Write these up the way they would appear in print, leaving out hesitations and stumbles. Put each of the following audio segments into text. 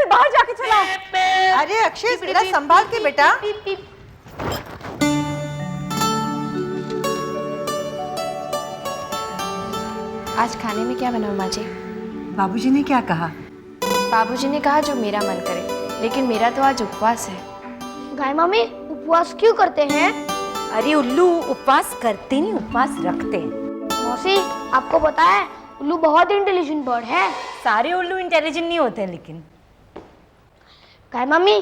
फिर बाहर जाके चलाओ। अरे अक्षय जरा संभाल के बेटा। आज खाने में क्या बना माँ जी? बाबूजी ने क्या कहा? बाबूजी ने कहा जो मेरा मन करे, लेकिन मेरा तो आज उपवास है। गाय मम्मी उपवास क्यों करते हैं? अरे उल्लू, उपवास करते नहीं, उपवास रखते हैं। मौसी आपको पता है उल्लू बहुत इंटेलिजेंट बर्ड है। सारे उल्लू इंटेलिजेंट नहीं होते लेकिन। गाय मम्मी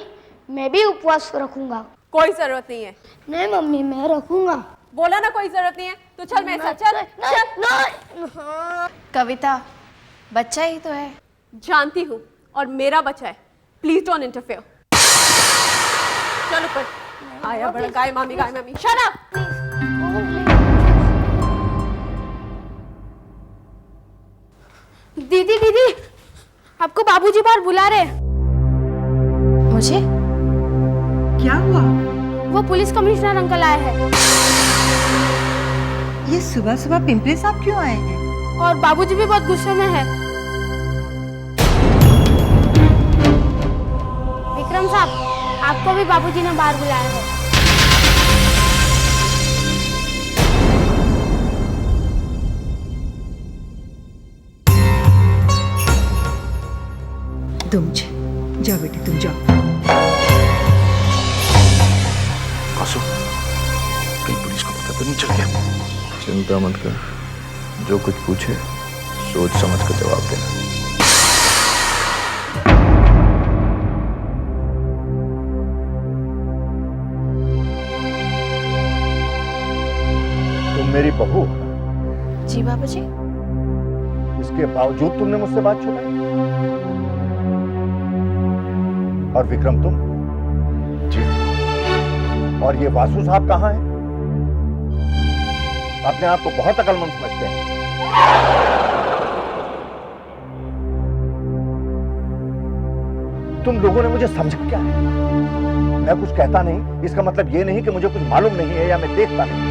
मैं भी उपवास रखूंगा। कोई जरूरत नहीं है। नहीं मम्मी मैं रखूंगा। बोला ना कोई जरूरत नहीं है। तू चल मेरे साथ, चल चल। कविता बच्चा ही तो है। जानती हूँ, और मेरा बच्चा है। Please don't interfere. चल ऊपर। आया बड़ा गाय मामी, गाय मामी। Shut up. दीदी दीदी आपको बाबूजी बाहर बुला रहे। मुझे? क्या हुआ? वो पुलिस कमिश्नर अंकल आए हैं। ये सुबह सुबह पिंपले साहब क्यों आए हैं? और बाबूजी भी बहुत गुस्से में है। विक्रम साहब आपको भी बाबूजी ने बाहर बुलाया है। तुम जाओ बेटी, तुम जाओ। आंसू, कहीं पुलिस को पता तो नहीं चल गया? चिंता मत कर, जो कुछ पूछे सोच समझ कर जवाब देना। तुम मेरी बहू, जी बाबूजी। इसके बावजूद तुमने मुझसे बात छुपाई? और विक्रम तुम? जी। और ये वासु साहब कहाँ हैं? अपने आप को बहुत अक्लमंद समझते हैं। तुम लोगों ने मुझे समझा क्या है? मैं कुछ कहता नहीं, इसका मतलब ये नहीं कि मुझे कुछ मालूम नहीं है या मैं देखता नहीं।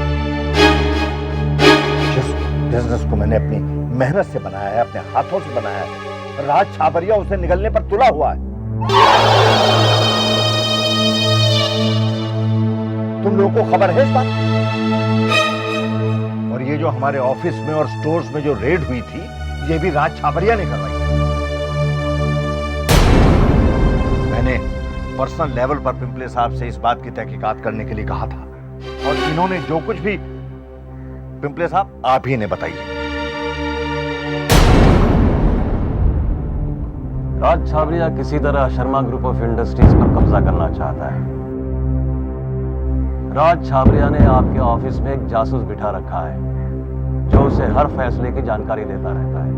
जिस बिजनेस को मैंने अपनी मेहनत से बनाया है, अपने हाथों से बनाया है, राज छाबरिया उसे निगलने पर तुला हुआ है। तुम लोगों को खबर है इस बात? और ये जो हमारे ऑफिस में और स्टोर्स में जो रेड हुई थी, ये भी राज छाबरिया ने करवाई। मैंने पर्सनल लेवल पर पिंपले साहब से इस बात की तहकीकात करने के लिए कहा था, और इन्होंने जो कुछ भी, पिंपले साहब आप ही ने बताइए। राज छाबरिया किसी तरह शर्मा ग्रुप ऑफ इंडस्ट्रीज पर कब्जा करना चाहता है। राज छाबरिया ने आपके ऑफिस में एक जासूस बिठा रखा है, जो उसे हर फैसले की जानकारी देता रहता है।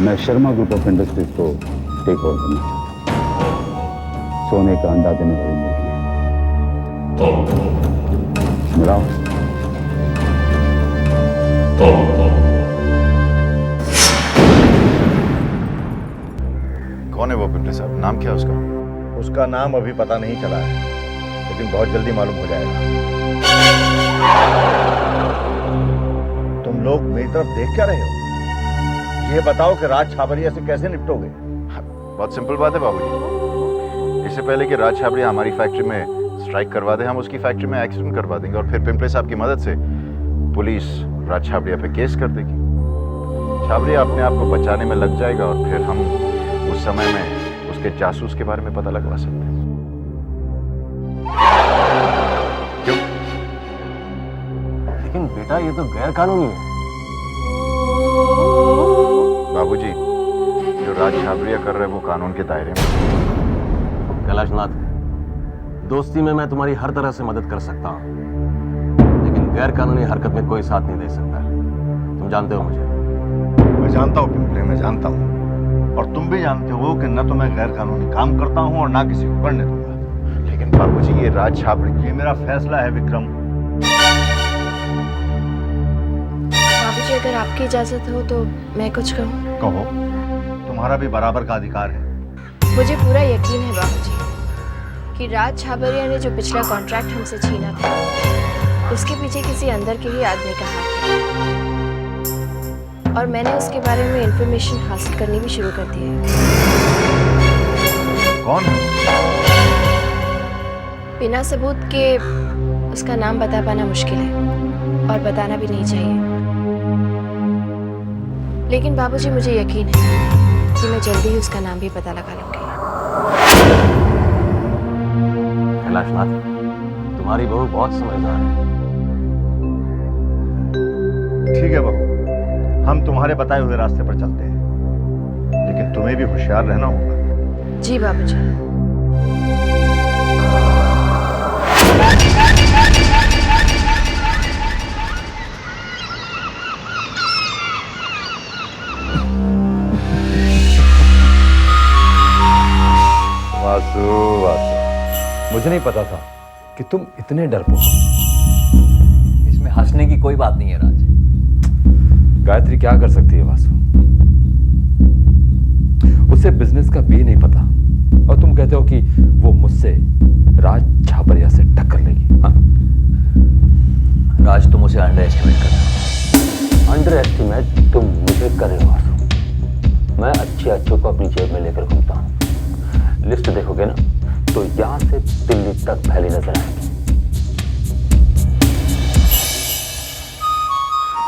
मैं शर्मा ग्रुप ऑफ इंडस्ट्रीज को टेक ओवर करना चाहता हूं। सोने का अंडा देने वाली मुर्गी मिलाओ। कौन है वो पिंपले साहब? नाम क्या है उसका? उसका नाम अभी पता नहीं चला है, लेकिन बहुत जल्दी मालूम हो जाएगा। तुम लोग मेरी तरफ देख क्या रहे हो? ये बताओ कि राज छाबरिया से कैसे निपटोगे? बहुत सिंपल बात है बाबूजी। इससे पहले कि राज छाबरिया हमारी फैक्ट्री में स्ट्राइक करवा दे, हम उसकी फैक्ट्री में एक्सीडेंट करवा देंगे, और फिर पिंपले साहब की मदद से पुलिस राज छाबरिया पे केस कर देगी। छाबरिया अपने आप को बचाने में लग जाएगा, और फिर हम उस समय में उसके जासूस के बारे में पता लगवा सकते हैं। क्यों? लेकिन बेटा ये तो गैर कानूनी है। बाबूजी, जो राज छाबरिया कर रहे हैं वो कानून के दायरे में। कैलाशनाथ, दोस्ती में मैं तुम्हारी हर तरह से मदद कर सकता हूँ, लेकिन गैर कानूनी हरकत में कोई साथ नहीं दे सकता। तुम जानते हो मुझे। मैं जानता हूँ पिंपले, मैं जानता हूँ, और तुम भी जानते हो कि न तो मैं गैर कानूनी काम करता हूँ और ना किसी को करने दूंगा। लेकिन बाबूजी, ये राज छाबरिया, ये मेरा फैसला है विक्रम। बाबूजी अगर आपकी इजाजत हो तो मैं कुछ कहूँ? कहो, तुम्हारा भी बराबर का अधिकार है। मुझे पूरा यकीन है बाबूजी कि राज छाबरिया ने जो पिछला कॉन्ट्रैक्ट हमसे छीना था, उसके पीछे किसी अंदर के ही आदमी का हाथ है। और मैंने उसके बारे में इंफॉर्मेशन हासिल करनी भी शुरू कर दी है। कौन है? बिना सबूत के उसका नाम बता पाना मुश्किल है और बताना भी नहीं चाहिए, लेकिन बाबूजी मुझे यकीन है कि मैं जल्दी ही उसका नाम भी पता लगा लूंगी। कैलाशनाथ, तुम्हारी बहू बहुत समझदार है। ठीक है बहू, हम तुम्हारे बताए हुए रास्ते पर चलते हैं, लेकिन तुम्हें भी होशियार रहना होगा। जी बाबूजी। वासु, वासु, मुझे नहीं पता था कि तुम इतने डरपोक हो। इसमें हंसने की कोई बात नहीं है राज। गायत्री क्या कर सकती है वासु? उसे बिजनेस का भी नहीं पता, और तुम कहते हो कि वो मुझसे राज छाबरिया से टक्कर लेगी। हाँ? राज, तुम उसे अंडर एस्टिमेट कर रहे हो। अंडर एस्टिमेट तुम मुझे कर रहे हो वासु। मैं अच्छे अच्छों को अपनी जेब में लेकर घूमता हूँ। लिस्ट देखोगे ना तो यहां से दिल्ली तक फैली नजर आएगी।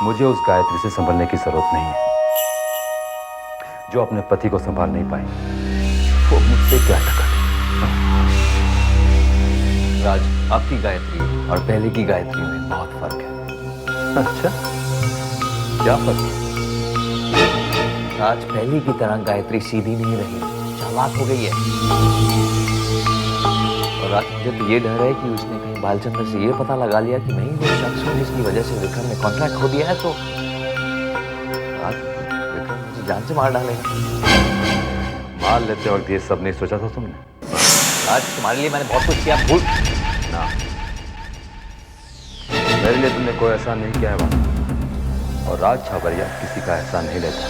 मुझे उस गायत्री से संभलने की जरूरत नहीं है, जो अपने पति को संभाल नहीं पाई। वो मुझसे क्या टक्कर? राज, आपकी गायत्री और पहले की गायत्री में बहुत फर्क है। अच्छा, क्या फर्क है? राज, पहले की तरह गायत्री सीधी नहीं रही, चालाक हो गई है। और राज, मुझे तो ये डर है कि उसने कहीं बालचंद्र से ये पता लगा लिया कि मैं ही वो शख्स हूँ जिसकी वजह से विक्रम ने कॉन्ट्रैक्ट खो दिया है, तो राज, विक्रम मुझे जान से मार डालेगा। मार लेते वक्त ये सब नहीं सोचा था तुमने? राज, तुम्हारे लिए मैंने बहुत कुछ किया, भूल ना, मेरे लिए तुमने कोई एहसान नहीं किया है वासु, और राज छाबरिया किसी का एहसान नहीं लेता,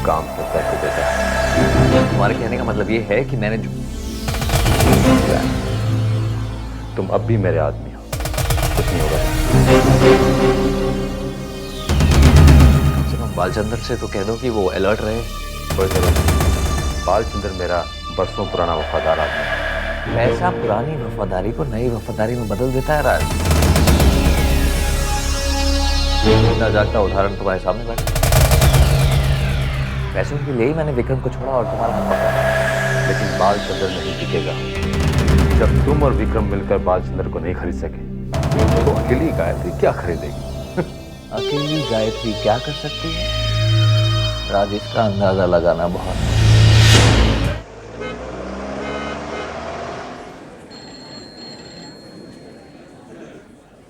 काम तो करके देता है। तुम्हारे कहने का मतलब ये है कि मैंने जो तुम अब भी मेरे आदमी हो, कुछ नहीं होगा। कम से कम बालचंद्र से तो कह दो कि वो अलर्ट रहे। कोई जरूरत नहीं, बालचंद्र मेरा बरसों पुराना वफादार आदमी है। पैसा पुरानी वफादारी को नई वफादारी में बदल देता है राज। ना जागता उदाहरण तुम्हारे सामने बैठा। पैसों के लिए ही मैंने विक्रम को छोड़ा और तुम्हारा हाथ पकड़ा, लेकिन बालचंद्र नहीं टिकेगा। जब तुम और विक्रम मिलकर बालचंद्र को नहीं खरीद सके, तो अकेली गायत्री क्या खरीदेगी? अकेली गायत्री क्या कर सकती है राज, इसका अंदाजा लगाना बहुत।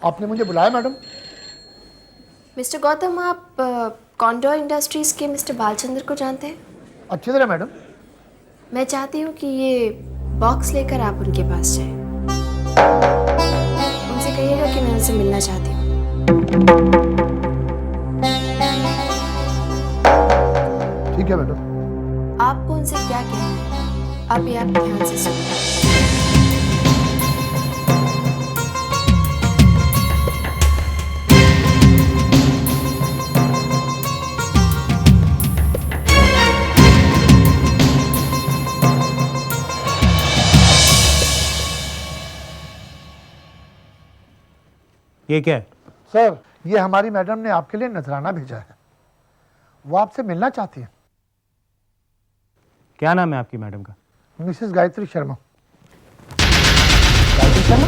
आपने मुझे बुलाया मैडम? मिस्टर गौतम, आप कॉन्डोर इंडस्ट्रीज के मिस्टर बालचंद्र को जानते हैं? अच्छी तरह मैडम। मैं चाहती हूँ कि ये बॉक्स लेकर आप उनके पास जाएं। उनसे कहिएगा कि मैं उनसे मिलना चाहती हूँ। ठीक है मैडम। आपको उनसे क्या कहना है, आप ये आप ध्यान से सुनिए। ये क्या है? सर, ये हमारी मैडम ने आपके लिए नजराना भेजा है। वो आपसे मिलना चाहती है। क्या नाम है आपकी मैडम का? मिसेस गायत्री शर्मा। गायत्री शर्मा?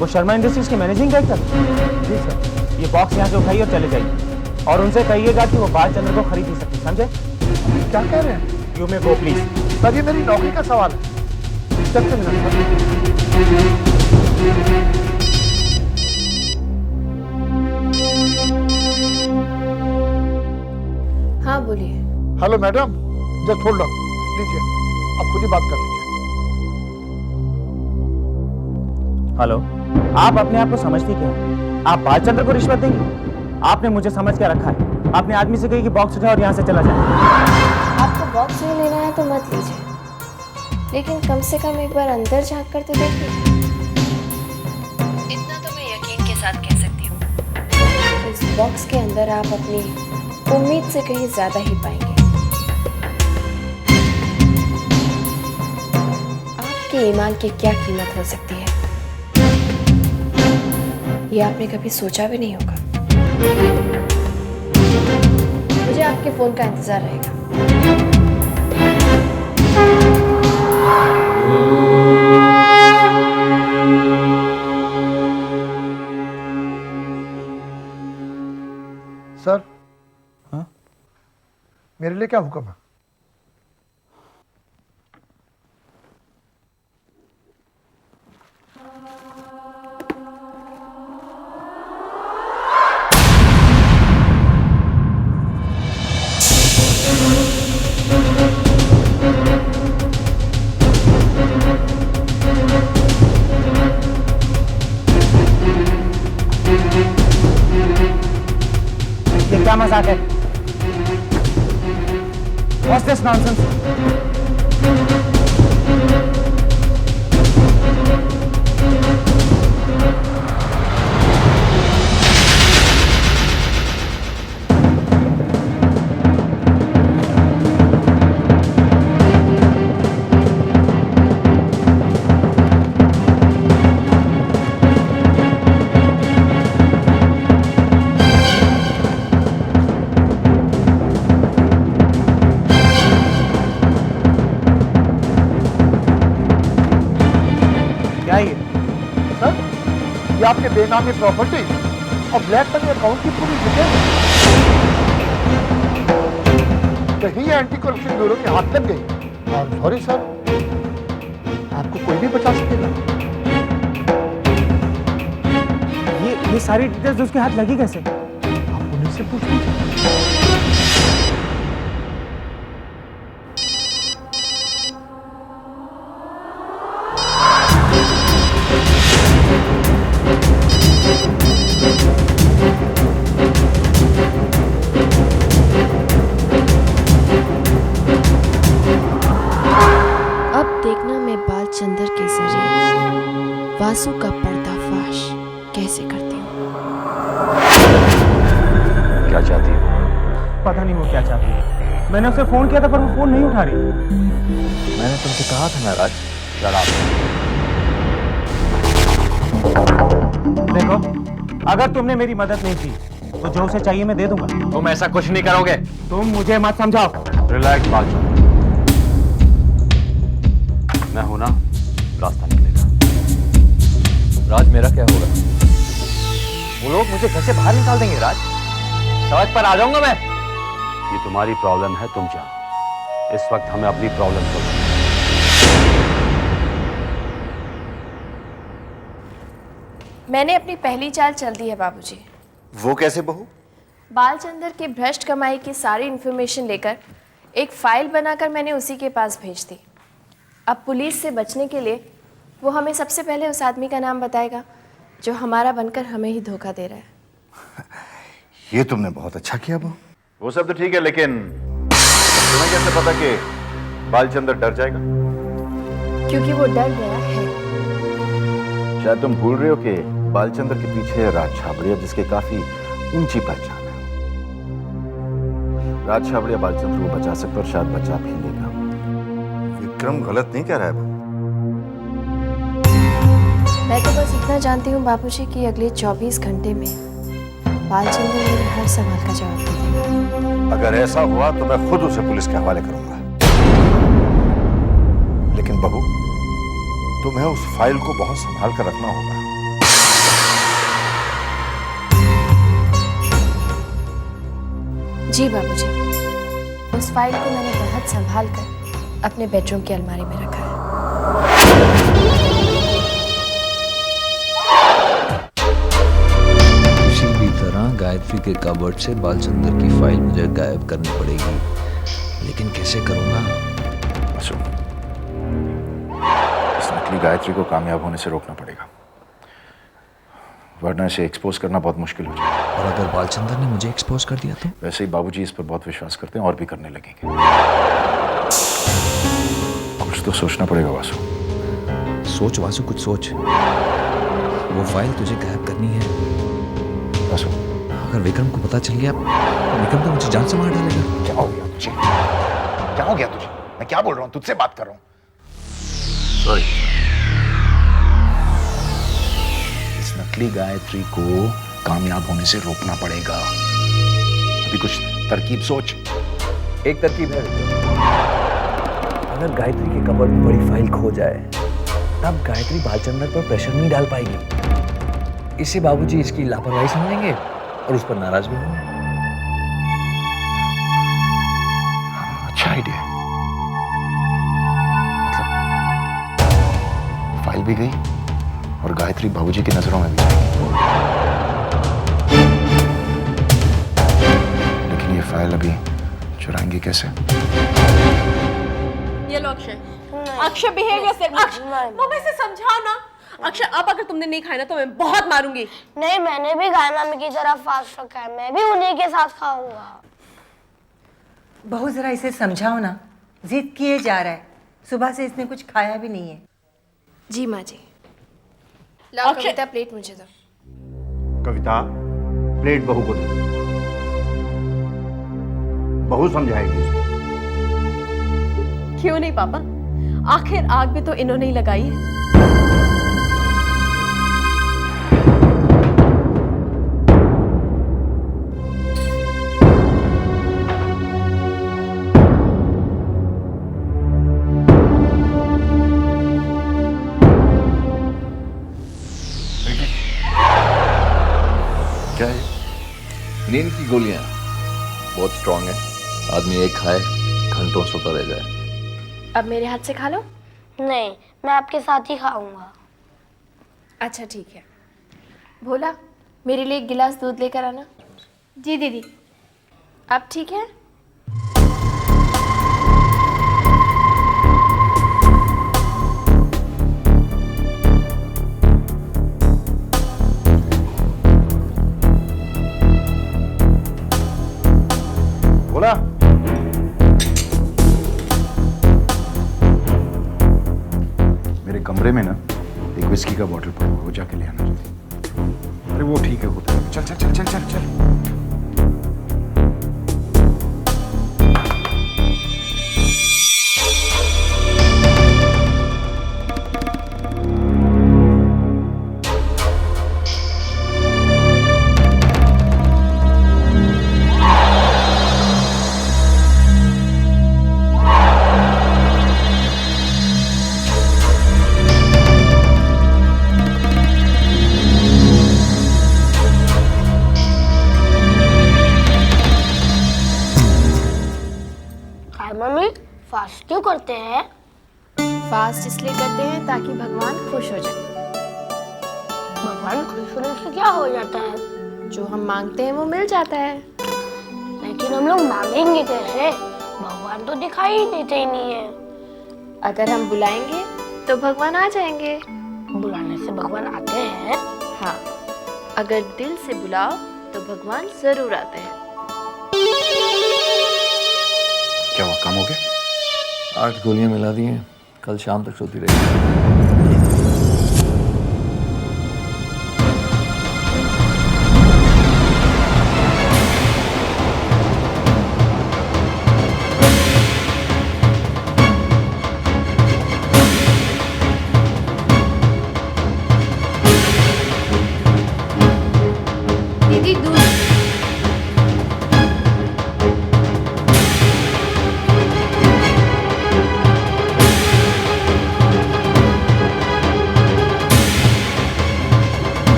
वो शर्मा इंडस्ट्रीज के मैनेजिंग डायरेक्टर? जी सर। ये बॉक्स यहाँ से उठाइए और चले जाइए, और उनसे कहिएगा कि वो बालचंद्र को खरीद नहीं सकती, समझे? क्या कह रहे हैं? You may go please. Sir, ये मेरी नौकरी का सवाल है। चलते मिलना सर। हाँ बोलिए। Hello madam, just hold on, लीजिए, आप खुद ही बात कर लीजिए। हेलो, आप अपने आप को समझती क्या हो? आप बालचंद्र को रिश्वत देंगे? आपने मुझे समझ के रखा है। आपने आदमी से कही कि बॉक्स उठाओ और यहाँ से चला जाए। आपको बॉक्स नहीं लेना है तो मत लीजिए, लेकिन कम से कम एक बार अंदर झांक कर तो देखिए। इतना तो मैं यकीन के साथ कह सकती हूँ। बॉक्स के अंदर आप अपनी उम्मीद से कहीं ज्यादा ही पाएंगे। आपके ईमान की क्या कीमत हो सकती है, ये आपने कभी सोचा भी नहीं होगा। मुझे आपके फोन का इंतजार रहेगा। सर, हाँ? मेरे लिए क्या हुक्म है? ये क्या मजाक है? What's this nonsense? क्या ये? सर, ये आपके बेनामी प्रॉपर्टी और ब्लैक मनी अकाउंट की पूरी डिटेल है। कहीं एंटी करप्शन ब्यूरो के हाथ लग गई और सॉरी सर, आपको कोई नहीं बचा सकेगा। ये सारी डिटेल्स उसके हाथ लगी कैसे? आप पुलिस से पूछ लीजिए। बालचंदर के जरिए वासु का पर्दाफाश कैसे करती हूँ। क्या चाहती हो? पता नहीं वो क्या चाहती है। मैंने उसे फोन किया था पर वो फोन नहीं उठा रही। मैंने तुमसे कहा था ना राज, देखो, अगर तुमने मेरी मदद नहीं की तो जो उसे चाहिए मैं दे दूंगा। तुम ऐसा कुछ नहीं करोगे। तुम मुझे मत समझाओ। रिलैक्स बालचंद्र, मैं हूं ना, रास्ता निकलेगा। राज मेरा क्या होगा? वो लोग मुझे घर से बाहर निकाल देंगे राज, सड़क पर आ जाऊंगा मैं। ये तुम्हारी प्रॉब्लम है, तुम जाओ। इस वक्त हमें अपनी प्रॉब्लम सुनो। मैंने अपनी पहली चाल चल दी है बाबूजी। वो कैसे बहू? बालचंदर की भ्रष्ट कमाई की सारी इन्फॉर्मेशन लेकर एक फाइल बनाकर मैंने उसी के पास भेज दी। अब पुलिस से बचने के लिए वो हमें सबसे पहले उस आदमी का नाम बताएगा जो हमारा बनकर हमें ही धोखा दे रहा है। ये तुमने बहुत अच्छा किया बहू। वो सब तो ठीक है, लेकिन तुम्हें कैसे पता कि बालचंद्र डर जाएगा? क्योंकि वो डर गया है। शायद तुम भूल रहे हो कि बालचंद्र के पीछे है राज छाबड़िया, जिसके काफी ऊंची पहचान है। राज छाबड़िया बालचंद्र को बचा सकता और शायद बचा भी लेगा। विक्रम गलत नहीं कह रहा है बहू। मैं तो बस इतना जानती हूँ बाबूजी कि अगले 24 घंटे में बालचंद्र मेरे हर सवाल का जवाब दे देगा। अगर ऐसा हुआ तो मैं खुद उसे पुलिस के हवाले करूंगा। लेकिन बहू, तुम्हें उस फाइल को बहुत संभाल कर रखना होगा। जी बाबूजी, उस फाइल को मैंने बहुत संभाल कर अपने बेडरूम की अलमारी में रखा है। किसी भी तरह गायत्री के कबर्ड से बालचंद्र की फाइल मुझे गायब करनी पड़ेगी, लेकिन कैसे करूंगा? इस नकली गायत्री को कामयाब होने से रोकना पड़ेगा, वरना इसे एक्सपोज करना बहुत मुश्किल हो जाएगा। और अगर बालचंद्र ने मुझे एक्सपोज कर दिया तो? वैसे ही बाबूजी इस पर बहुत विश्वास करते हैं और भी करने लगेंगे। कुछ तो सोचना पड़ेगा वासु। सोच वासु, कुछ सोच। वो फाइल तुझे गायब करनी है। वासु, अगर अगर विक्रम को पता चल गया तो विक्रम तो मुझे जान से मार डालेगा। क्या हो गया तुझे? क्या हो गया तुझे? मैं क्या बोल रहा हूँ? तुझसे बात कर रहा हूँ। सॉरी। इस नकली गायत्री को कामयाब होने से रोकना पड़ेगा। अभी कुछ तरकीब सोच। एक तरकीब है विक्रम। अगर गायत्री के कबर्ड में बड़ी फाइल खो जाए तब गायत्री बालचंद्र पर प्रेशर नहीं डाल पाएगी। इससे बाबूजी इसकी लापरवाही समझेंगे और उस पर नाराज भी होंगे। अच्छा आइडिया। मतलब फाइल भी गई और गायत्री बाबूजी की नजरों में भी। लेकिन ये फाइल अभी चुराएंगे कैसे? ये लो Akshay. Akshay behave yourself. Akshay mummy से समझाओ ना। अक्षय अब अगर तुमने नहीं खाया ना तो मैं बहुत मारूंगी। नहीं, मैंने भी गाय मामी की तरह फास्ट रखा है, मैं भी उन्हीं के साथ खाऊंगा। बहू जरा इसे समझाओ ना, जिद किए जा रहा है। सुबह से इसने कुछ खाया भी नहीं है। जी माँ जी। लाओ कविता प्लेट मुझे दो। कविता प्लेट बहू को दो। बहू समझाएगी इसे। क्यों नहीं पापा, आखिर आग भी तो इन्होंने ही लगाई है। क्या है? नींद की गोलियां बहुत स्ट्रांग है। आदमी एक खाए घंटों सोता रह जाए। अब मेरे हाथ से खा लो। नहीं, मैं आपके साथ ही खाऊंगा। अच्छा ठीक है। भोला, मेरे लिए एक गिलास दूध लेकर आना। जी दीदी। अब ठीक है? बोला मेरे कमरे में ना एक विस्की का बॉटल पड़ा हुआ, वो जाके ले आना जल्दी। अरे वो ठीक है, होता है। चल चल चल चल चल चल। मम्मी फास्ट क्यों करते हैं? फास्ट इसलिए करते हैं ताकि भगवान खुश हो जाए। भगवान खुश होने से क्या हो जाता है? जो हम मांगते हैं वो मिल जाता है। लेकिन हम लोग मांगेंगे कैसे? भगवान तो दिखाई ही देते ही नहीं है। अगर हम बुलाएंगे तो भगवान आ जाएंगे। बुलाने से भगवान आते हैं? हाँ, अगर दिल से बुलाओ तो भगवान जरूर आते हैं। क्या हुआ, काम हो गया? 8 गोलियां मिला दी हैं, कल शाम तक सोती रहेगी। दीदी दूध।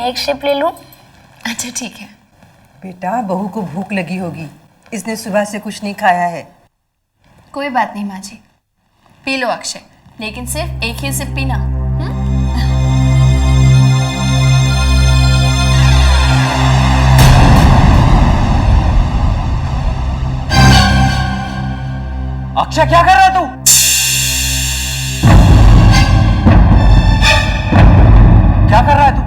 एक सिप ले लूं? अच्छा ठीक है। बेटा, बहू को भूख लगी होगी, इसने सुबह से कुछ नहीं खाया है। कोई बात नहीं माँ जी, पी लो अक्षय, लेकिन सिर्फ एक ही सिप पीना। अक्षय क्या कर रहा है तू? क्या कर रहा है तू?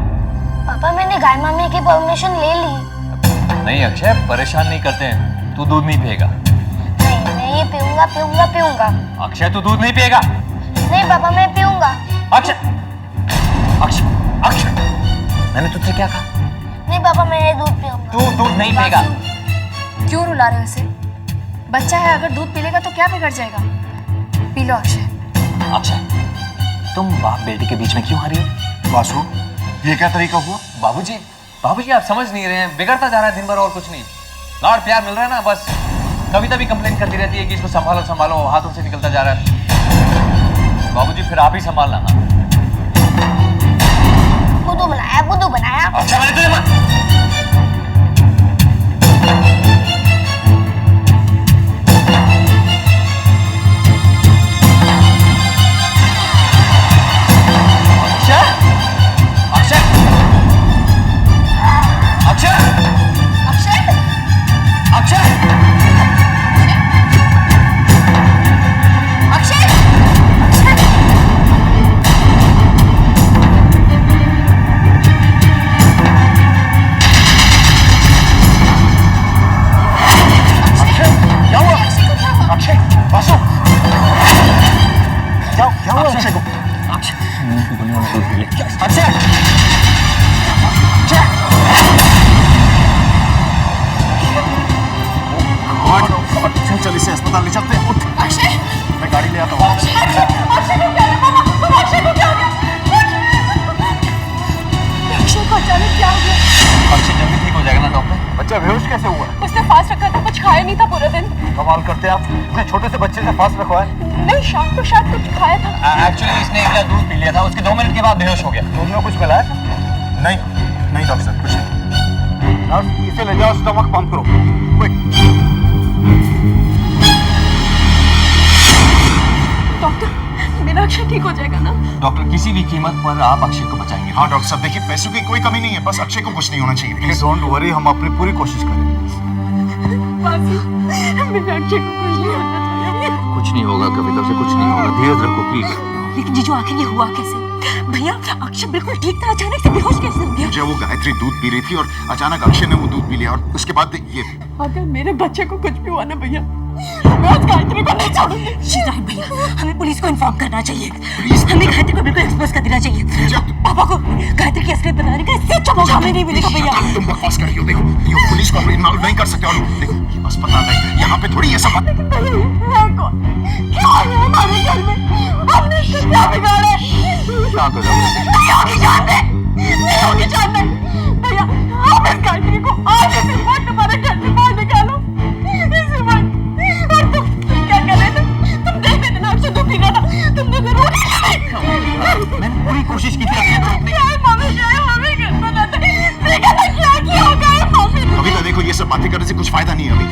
पापा, मैंने गाय मामी की परमिशन ले ली। नहीं अक्षय, परेशान नहीं करते हैं। तू दूध नहीं पिएगा। नहीं, मैं ये पीऊंगा पीऊंगा पीऊंगा। अक्षय तू दूध नहीं पिएगा। नहीं पापा, मैं पीऊंगा। अक्षय मैंने तुझसे क्या कहा? नहीं पापा, मैं ये दूध पीऊंगा। तू दूध नहीं पीएगा। क्यों रुला रहे हो उसे? बच्चा है, अगर दूध पी लेगा तो क्या बिगड़ जाएगा? P low Akshay. अक्षय, तुम बाप बेटे के बीच में क्यों आ रही हो? वासु, ये क्या तरीका हुआ? बाबूजी, बाबूजी आप समझ नहीं रहे हैं, बिगड़ता जा रहा है दिन भर और कुछ नहीं। लाड़ प्यार मिल रहा है ना, बस कविता भी कंप्लेन करती रहती है कि इसको संभालो संभालो, हाथों से निकलता जा रहा है। बाबूजी फिर आप ही संभालना ना। बुद्धू बनाया, बुद्धू बनाया। अच्छा मैंने तुझे चल इसे अस्पताल ले चलते हैं। उठ। अक्षय, मैं गाड़ी ले आता हूँ। अक्षय को क्या हुआ? मामा, अक्षय को क्या हो गया? अक्षय को अचानक क्या हो गया? अक्षय जल्दी ठीक हो जाएगा ना डॉक्टर? बच्चा बेहोश कैसे हुआ? उसने फास्ट रखा था, कुछ खाया नहीं था पूरा दिन। कमाल करते हैं आप, इतने छोटे से बच्चे से फास्ट रखवा है। नहीं, शाम को शायद कुछ खाया था। एक्चुअली इसने एक गिलास दूध पी लिया था, उसके 2 मिनट के बाद बेहोश हो गया। दूध में कुछ मिला है? नहीं नहीं डॉक्टर साहब, कुछ नहीं। इसे ले जाओ, स्टमक पंप करो क्विक। डॉक्टर, मेरा अक्षय ठीक हो जाएगा ना? डॉक्टर, किसी भी कीमत पर आप अक्षय को बचाएंगे। हाँ डॉक्टर साहब, देखिए पैसों की कोई कमी नहीं है, बस अक्षय को कुछ नहीं होना चाहिए। प्लीज डोंट वरी, हम अपनी पूरी कोशिश करेंगे। मेरे अक्षय को कुछ नहीं होना चाहिए। कुछ नहीं होगा कविता से, कुछ नहीं होगा, धीरज रखो प्लीज। लेकिन जीजू आखिर ये हुआ कैसे? भैया अक्षय बिल्कुल ठीक था, अचानक से बेहोश कैसे हो गया? जब वो गायत्री दूध पी रही थी और अचानक अक्षय ने वो दूध पी लिया और उसके बाद ये। अगर मेरे बच्चे को कुछ भी हुआ ना भैया, मैं उस गायत्री को नहीं छोड़ूंगी। शिवराज भैया, हमें पुलिस को इन्फॉर्म करना चाहिए। हमें गायत्री को बिल्कुल एक्सपोज कर देना चाहिए। पापा को गायत्री की असलियत बताने का इससे अच्छा मौका हमें नहीं मिलेगा भैया। तुम बकवास कर रही हो, देखो ये पुलिस को इन्वॉल्व नहीं कर सकते। और देखो ये अस्पताल है, यहाँ पे थोड़ी ये सब बात। क्या है हमारे घर में? हमने इससे क्या बिगाड़ा? शांत हो जाओ। भैया, आप इस गायत्री को आज इसी वक्त हमारे घर से बाहर निकालो। इसी वक्त। और तुम क्या कर रहे थे? तुम देख रहे थे ना अक्षय दुखी था, तुमने जरूर मैंने पूरी कोशिश की थी अक्षय को रोकने की। हमें घर बना था, देखा था क्या किया होगा ये मम्मी। कविता देखो, ये सब बातें करने से कुछ फायदा नहीं है अभी।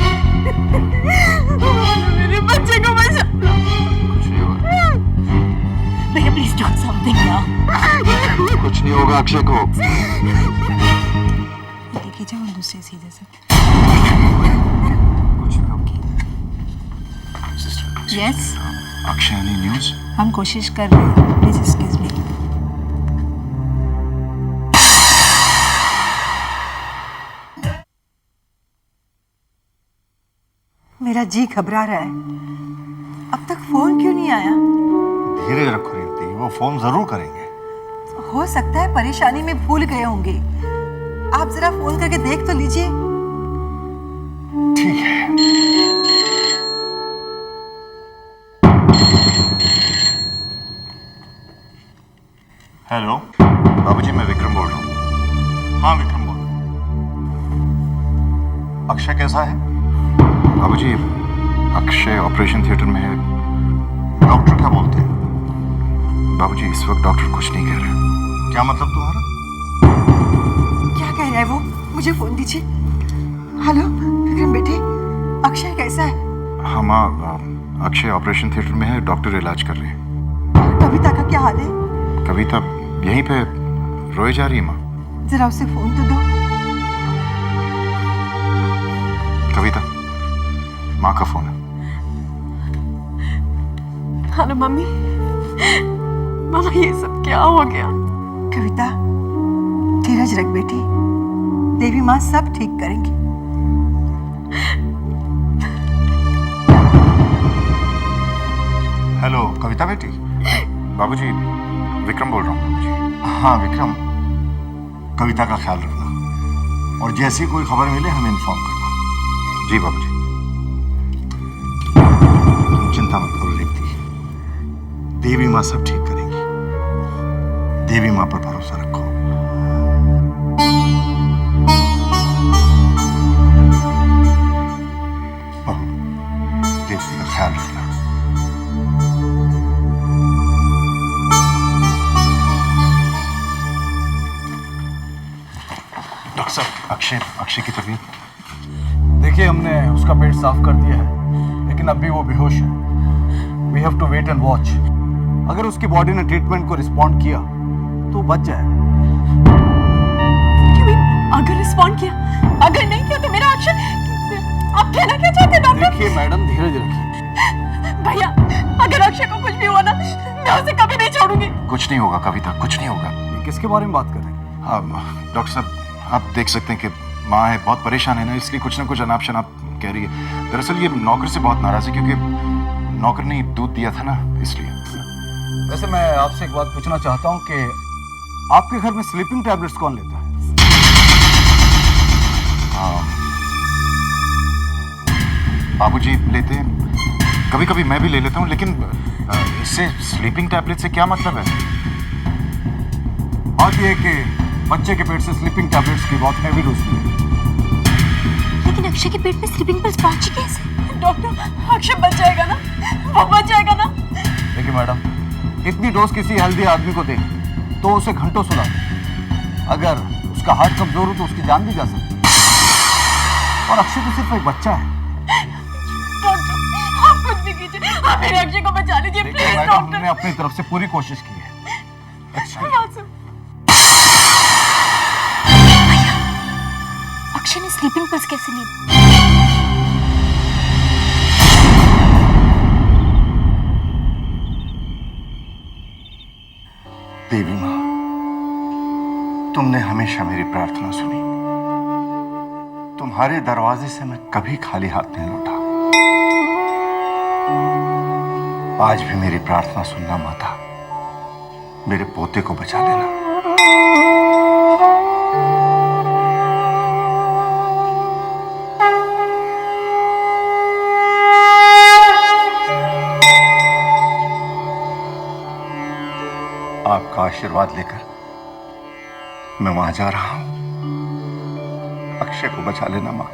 मेरे बच्चे को बचा लो। भैया प्लीज डू समथिंग नाउ। कुछ नहीं होगा अक्षय को। देखिए जाओ दूसरे सीधे से। Yes, Akshay any news? हम कोशिश कर रहे हैं, प्लीज एक्सक्यूज मी। मेरा जी घबरा रहा है, अब तक फोन क्यों नहीं आया? धीरे रखो रीति, वो फोन जरूर करेंगे। हो सकता है परेशानी में भूल गए होंगे, आप जरा फोन करके देख तो लीजिए। ठीक है। हेलो बाबूजी, मैं विक्रम बोल रहा हूँ। हाँ विक्रम बोल। अक्षय कैसा है? बाबूजी अक्षय ऑपरेशन थिएटर में है। डॉक्टर क्या बोलते हैं? बाबूजी इस वक्त डॉक्टर कुछ नहीं कह रहे। क्या मतलब तुम्हारा? क्या कह रहा है वो? मुझे फोन दीजिए। हेलो विक्रम बेटे, अक्षय कैसा है? हाँ माँ, अक्षय ऑपरेशन थिएटर में है, डॉक्टर इलाज कर रहे हैं। कविता का क्या हाल है? कविता यहीं पे रोए जा रही है माँ। जरा उसे फोन तो दो। कविता, माँ का फोन है। Hello mummy. मामा ये सब क्या हो गया? कविता धीरज रख बेटी, देवी माँ सब ठीक करेंगी। हेलो कविता बेटी। बाबूजी विक्रम बोल रहा हूँ। बाबूजी। हाँ विक्रम, कविता का ख्याल रखना और जैसी कोई खबर मिले हमें इन्फॉर्म करना। जी बाबूजी। तुम चिंता मत करो रेवती, देवी माँ सब ठीक करेंगी। देवी माँ पर भरोसा रखो। बहू, रेवती का ख्याल रखना। डॉक्टर साहब, अक्षय की तबीयत? देखिए, हमने उसका पेट साफ कर दिया है, लेकिन अभी वो बेहोश है। We have to wait and watch. अगर उसकी बॉडी ने ट्रीटमेंट को रिस्पॉन्ड किया तो बच जाएगा। अगर रिस्पॉन्ड किया, अगर नहीं किया तो मेरा अक्षय। आप कहना क्या चाहते हैं डॉक्टर? देखिए मैडम, धीरज रखिए। भैया, अगर अक्षय को कुछ भी हुआ ना, मैं उसे कभी नहीं छोड़ूंगी। कुछ नहीं होगा कविता, कुछ नहीं होगा। ये किसके बारे में बात कर रहे हैं? हाँ डॉक्टर साहब, आप देख सकते हैं कि माँ है, बहुत परेशान है ना, इसलिए कुछ ना कुछ अनाप शनाप कह रही है। दरअसल ये नौकर से बहुत नाराज है क्योंकि नौकर ने दूध दिया था ना, इसलिए। वैसे मैं आपसे एक बात पूछना चाहता हूँ कि आपके घर में स्लीपिंग टैबलेट्स कौन लेता है? बाबूजी लेते हैं, कभी कभी मैं भी ले लेता हूँ, लेकिन इससे स्लीपिंग टैबलेट से क्या मतलब है? बात यह है कि बच्चे के पेट से स्लीपिंग टैबलेट्स की बहुत हैवी डोज है। लेकिन अक्षय के पेट में स्लीपिंग पिल्स पहुंची कैसे? डॉक्टर, अक्षय बच जाएगा ना? वो बच जाएगा ना? देखिए मैडम, इतनी डोज किसी हेल्दी आदमी को दे तो उसे घंटों सुला दे। अगर उसका हार्ट कमजोर हो तो उसकी जान भी जा सकती है। और अक्षय तो सिर्फ एक बच्चा है। डॉक्टर, आप कुछ भी कीजिए, आप मेरे अक्षय को बचा लीजिए प्लीज मैडम, डॉक्टर। हमने अपनी तरफ से पूरी कोशिश की है। अक्षय ने स्लीपिंग पिल्स कैसे ली? देवी माँ, तुमने हमेशा मेरी प्रार्थना सुनी। तुम्हारे दरवाजे से मैं कभी खाली हाथ नहीं लौटा। आज भी मेरी प्रार्थना सुनना माता, मेरे पोते को बचा लेना। आपका आशीर्वाद लेकर मैं वहां जा रहा हूं। अक्षय को बचा लेना मां,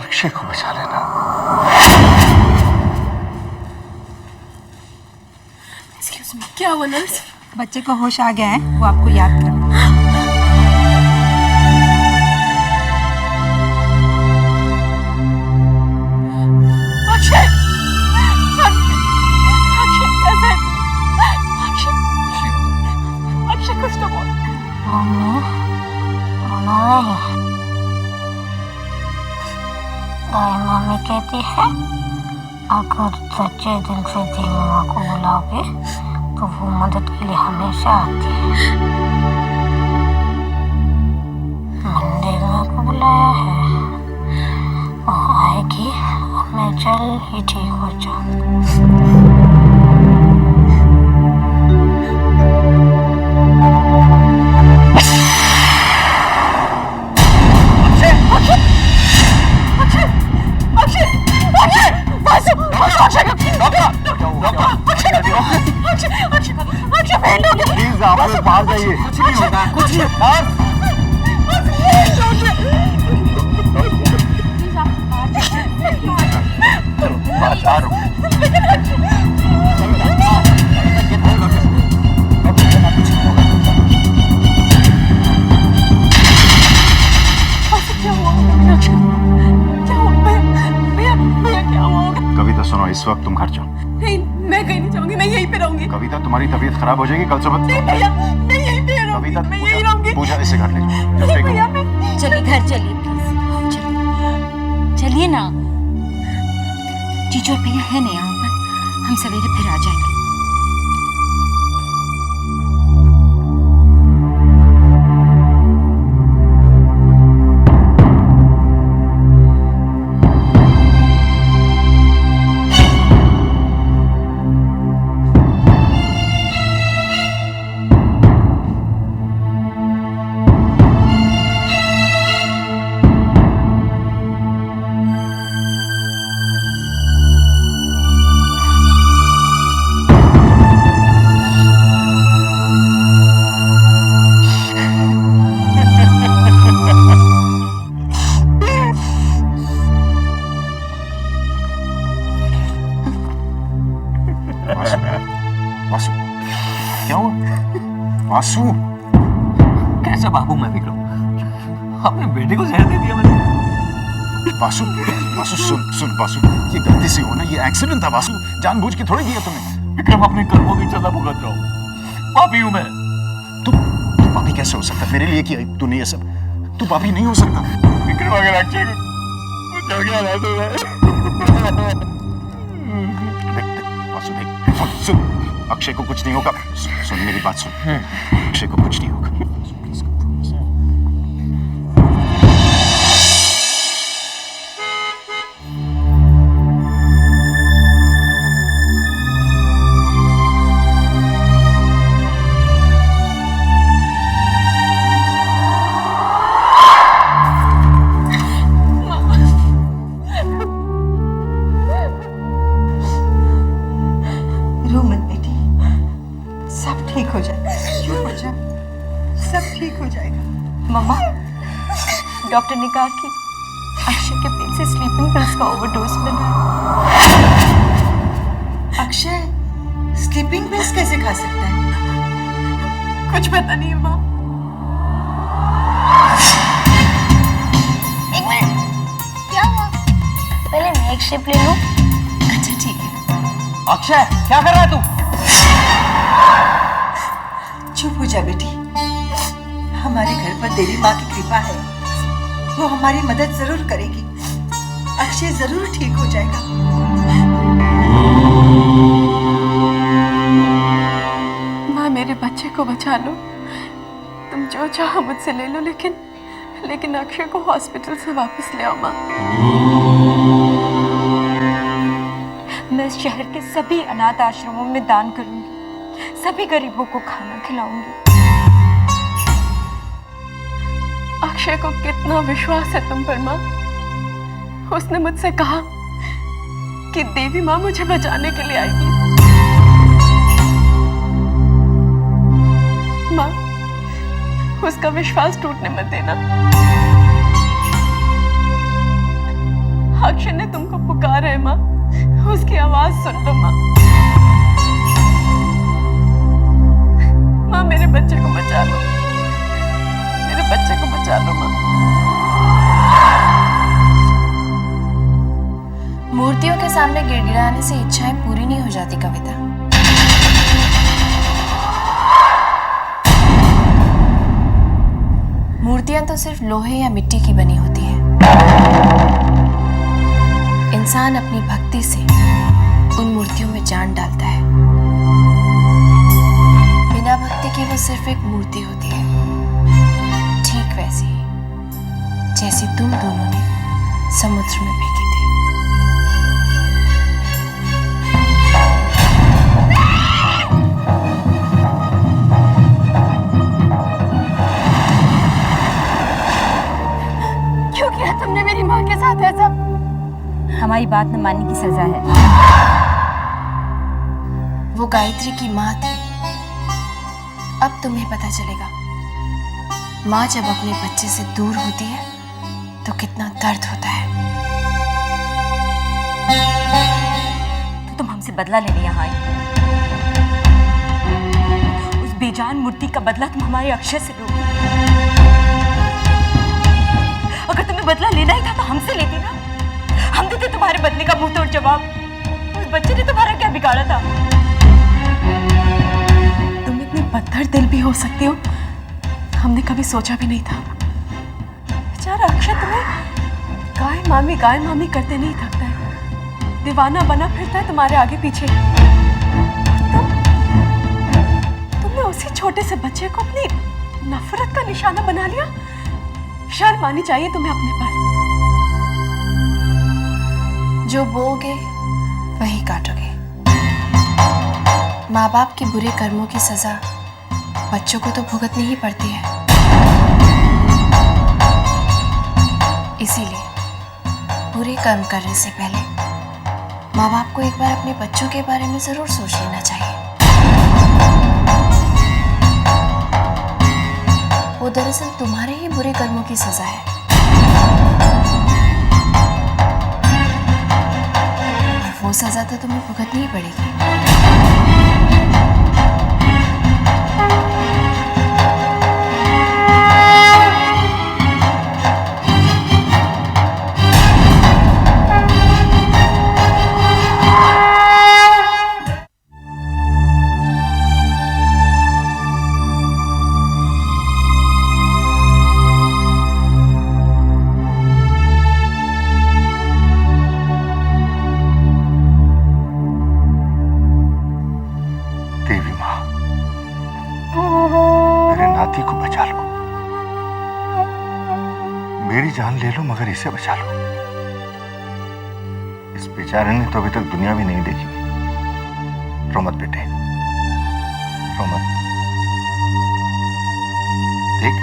अक्षय को बचा लेना। एक्सक्यूज मी, क्या हुआ नर्स? बच्चे को होश आ गया है, वो आपको याद कर। अक्षय, अक्षय कैसे? अक्षय कुछ तो बोल। मम्मी कहती है अगर सच्चे दिल से देवी माँ को बुलाओगे तो वो मदद के लिए हमेशा आती है। मैंने देवी माँ को बुलाया है, वो आएगी और मैं जल्द ही ठीक हो जाऊंगी। प्लीज आप लोग बाहर जाइए। कुछ नहीं होगा, कुछ नहीं। कविता सुनो, इस वक्त तुम घर जाओ। नहीं, मैं कहीं नहीं जाऊंगी, मैं यहीं पे रहूंगी। कविता, तुम्हारी तबीयत खराब हो जाएगी कल सुबह। नहीं भैया, मैं यहीं पे रहूंगी। कविता, मैं यहीं रहूंगी। पूजा इसे घर ले जाओ। नहीं भैया, मैं चलिए घर चलिए प्लीज, चलिए चलिए ना। जीजू और भैया है नहीं यहाँ पर, हम सवेरे फिर आ जाएंगे। वासु क्या हुआ? वासु कैसा बाबू मैं विक्रम? अपने बेटे को जहर दे दिया मैंने। वासु वासु सुन सुन वासु, ये गलती से हो ना, ये एक्सीडेंट था वासु, जानबूझ के थोड़ी दिया तुमने। विक्रम अपने कर्मों की सजा भुगत रहा हूँ, पापी हूँ मैं। तू पापी कैसे हो सकता? मेरे लिए किया तूने ये सब, तू पापी नहीं हो सकता। विक्रम अगर अक्षय को कुछ हो गया ना तो वासु देख, सुन सुन, अक्षय को कुछ नहीं होगा। सुन मेरी बात सुन, अक्षय को कुछ नहीं होगा। रो मत बेटी, सब ठीक हो जाएगा। चुप हो जा, सब ठीक हो जाएगा। मम्मा, डॉक्टर ने कहा कि अक्षय के पेट से स्लीपिंग पिल्स का ओवरडोज बना है। अक्षय स्लीपिंग पिल्स कैसे खा सकता है? कुछ पता नहीं है माँ। एक मिनट, क्या हुआ? पहले मैं एक स्ट्रिप ले लूं। अच्छा ठीक है। अक्षय क्या कर रहा है तू? चुप हो जा बेटी, हमारे घर पर देवी माँ की कृपा है, वो हमारी मदद जरूर करेगी। अक्षय जरूर ठीक हो जाएगा। माँ मेरे बच्चे को बचा लो, तुम जो चाहो मुझसे ले लो, लेकिन अक्षय को हॉस्पिटल से वापस ले आओ माँ। मैं इस शहर के सभी अनाथ आश्रमों में दान करूंगी, सभी गरीबों को खाना खिलाऊंगी। अक्षय को कितना विश्वास है तुम पर माँ। उसने मुझसे कहा कि देवी माँ मुझे बचाने के लिए आएगी। माँ, उसका विश्वास टूटने मत देना। अक्षय ने तुमको पुकारा है माँ, उसकी आवाज सुन लो माँ। माँ मेरे बच्चे को बचा लो, मेरे बच्चे को बचा लो माँ। मूर्तियों के सामने गिड़गिड़ाने से इच्छाएं पूरी नहीं हो जाती कविता। मूर्तियां तो सिर्फ लोहे या मिट्टी की बनी होती हैं। इंसान अपनी भक्ति से उन मूर्तियों में जान डालता है। बिना भक्ति के वो सिर्फ एक मूर्ति होती है, ठीक वैसी ही जैसी तुम दोनों ने समुद्र में फेंकी थी। क्यों किया तुमने मेरी माँ के साथ ऐसा? हमारी बात न मानने की सजा है। वो गायत्री की माँ थी, अब तुम्हें पता चलेगा माँ जब अपने बच्चे से दूर होती है तो कितना दर्द होता है। तो तुम हमसे बदला लेने यहाँ आई। उस बेजान मूर्ति का बदला तुम हमारे अक्षय से लोगे। अगर तुम्हें बदला लेना ही था तो हमसे लेती ना, हम देते तुम्हारे बदले का मुंह तोड़ जवाब। उस बच्चे ने तुम्हारा क्या बिगाड़ा था? तुम इतने पत्थर दिल भी हो सकते हो, हमने कभी सोचा भी नहीं था। बेचारा अक्षय तुम्हें गाय मामी करते नहीं थकता है, दीवाना बना फिरता है तुम्हारे आगे पीछे। तुमने उसी छोटे से बच्चे को अपनी नफरत का निशाना बना लिया। शर्म आनी चाहिए तुम्हें अपने पर। जो बोओगे वही काटोगे। माँ बाप के बुरे कर्मों की सजा बच्चों को तो भुगतनी ही पड़ती है। इसीलिए बुरे कर्म करने से पहले माँ बाप को एक बार अपने बच्चों के बारे में जरूर सोच लेना चाहिए। वो दरअसल तुम्हारे ही बुरे कर्मों की सजा है। और वो सजा तो तुम्हें भुगतनी ही पड़ेगी। हाथी को बचा लो, मेरी जान ले लो, मगर इसे बचा लो। इस बेचारे ने तो अभी तक दुनिया भी नहीं देखी। रो मत बेटे, रो मत। देख,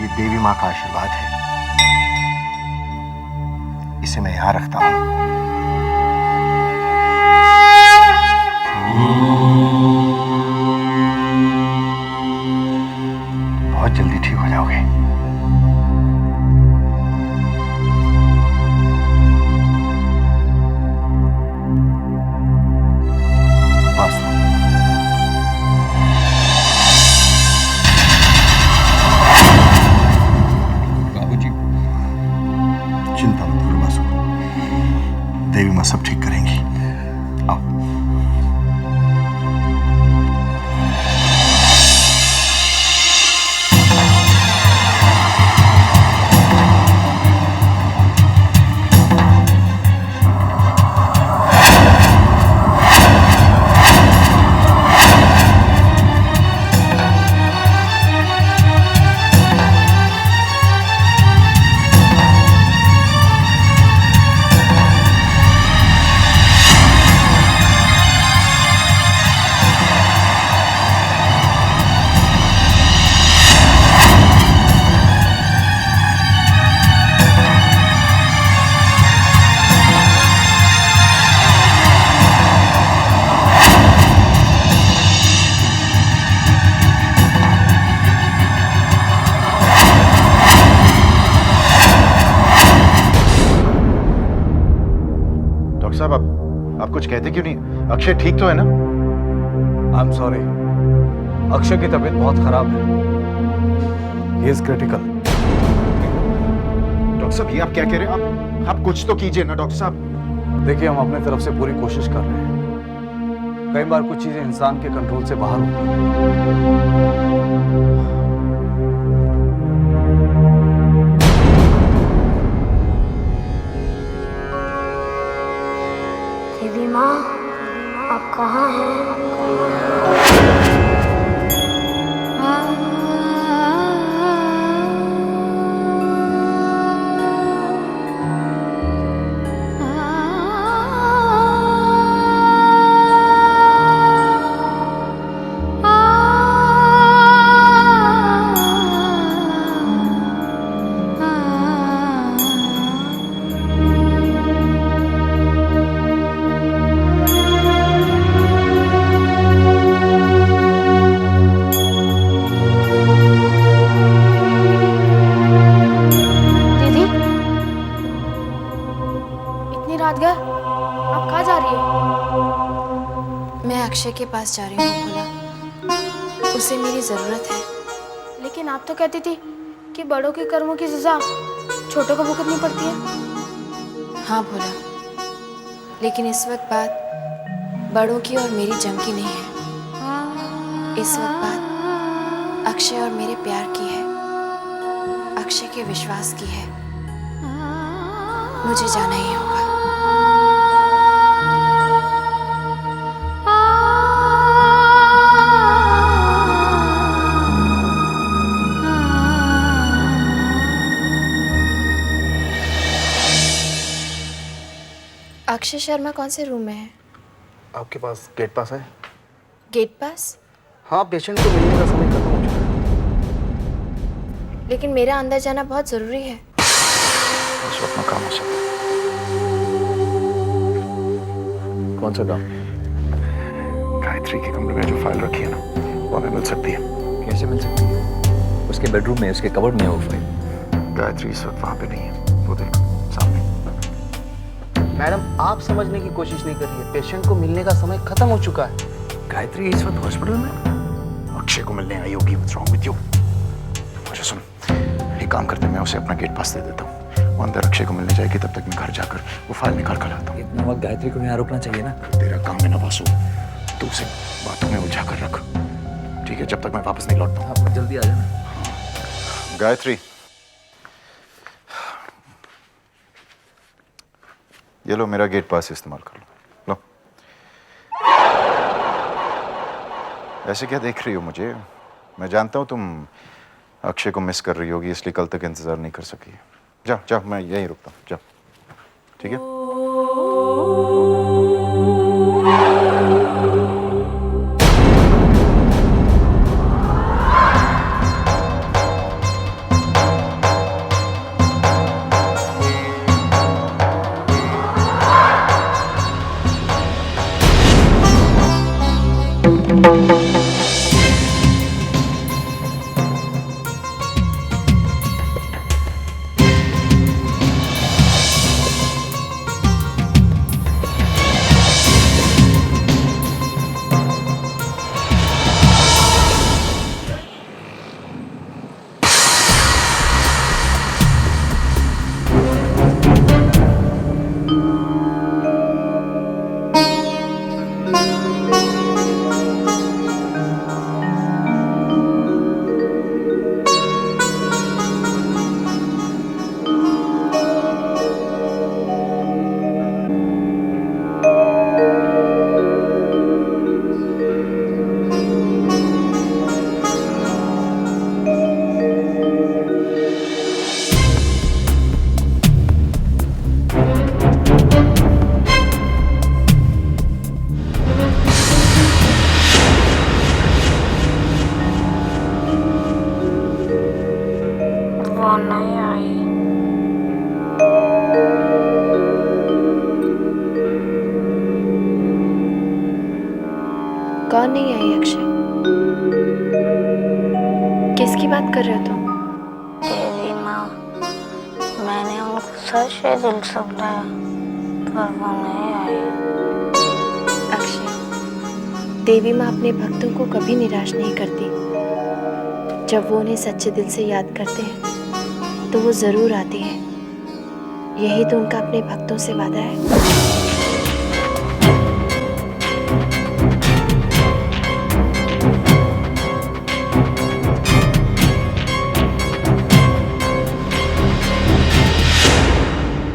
ये देवी माँ का आशीर्वाद है, इसे मैं यहां रखता हूं। बहुत जल्दी ठीक हो जाओगे। बाबूजी, चिंता मत करो बासु, देवी माँ सब ठीक करेंगी। आओ। साहब, आप कुछ कहते क्यों नहीं? अक्षय ठीक तो है ना? आई एम सॉरी, अक्षय की तबीयत बहुत खराब है, ही इज क्रिटिकल। डॉक्टर साहब, ये आप क्या कह रहे हैं? आप कुछ तो कीजिए ना डॉक्टर साहब। देखिए, हम अपने तरफ से पूरी कोशिश कर रहे हैं। कई बार कुछ चीजें इंसान के कंट्रोल से बाहर होती हैं। देवी माँ, आप कहाँ हैं? आप कहाँ जा रही है? मैं अक्षय के पास जा रही हूँ भोला, उसे मेरी ज़रूरत है। लेकिन आप तो कहती थी कि बड़ों के कर्मों की सजा छोटों को भुगतनी पड़ती है। हाँ भोला, लेकिन इस वक्त बात बड़ों की और मेरी जंग की नहीं है। इस वक्त बात अक्षय और मेरे प्यार की है, अक्षय के विश्वास की है। मुझे जाना ही होगा। अक्षय शर्मा कौन से रूम में है? आपके पास गेट पास है? गेट पास? हाँ, पेशेंट को मिलने का समय खत्म हो चुका है। लेकिन मेरा अंदर जाना बहुत जरूरी है। उस वक्त काम हो सकता। कौन सा काम? गायत्री के कमरे में जो फाइल रखी है ना, वो हमें मिल सकती है। कैसे मिल सकती है? उसके बेडरूम में, उसके कबर्ड में है वो फाइल। गायत्री इस वक्त वहां पे नहीं है, वो देख सामने। मैडम, आप समझने की कोशिश नहीं कर रही है, पेशेंट को मिलने का समय खत्म हो चुका है। गायत्री इस वक्त हॉस्पिटल में अक्षय को मिलने आई होगी। What's wrong with you? मुझे सुन, एक काम करते, मैं उसे अपना गेट पास दे देता हूँ, वो अंदर अक्षय को मिलने जाएगी, तब तक मैं घर जाकर वो फाइल निकाल कर लाता हूँ। इतना वक्त गायत्री को यहाँ रुकना चाहिए ना। तेरा काम है ना वासु, तू उसे बातों में उलझा कर रख, ठीक है, जब तक मैं वापस नहीं लौटता हूँ। आप जल्दी आ जाना। गायत्री, ये लो, मेरा गेट पास इस्तेमाल कर लो। लो। ऐसे क्या देख रही हो मुझे? मैं जानता हूँ तुम अक्षय को मिस कर रही होगी, इसलिए कल तक इंतजार नहीं कर सकी। जाओ जाओ, मैं यहीं रुकता हूँ, जाओ। ठीक है? वो नहीं आई। कौन नहीं आई अक्षय? किसकी बात कर रहे हो तुम? देवी माँ, मैंने उनको सच से दिल से बुलाया पर वो नहीं आई। अक्षय, देवी माँ अपने भक्तों को कभी निराश नहीं करती। जब वो उन्हें सच्चे दिल से याद करते हैं तो वो जरूर आती है। यही तो उनका अपने भक्तों से वादा है।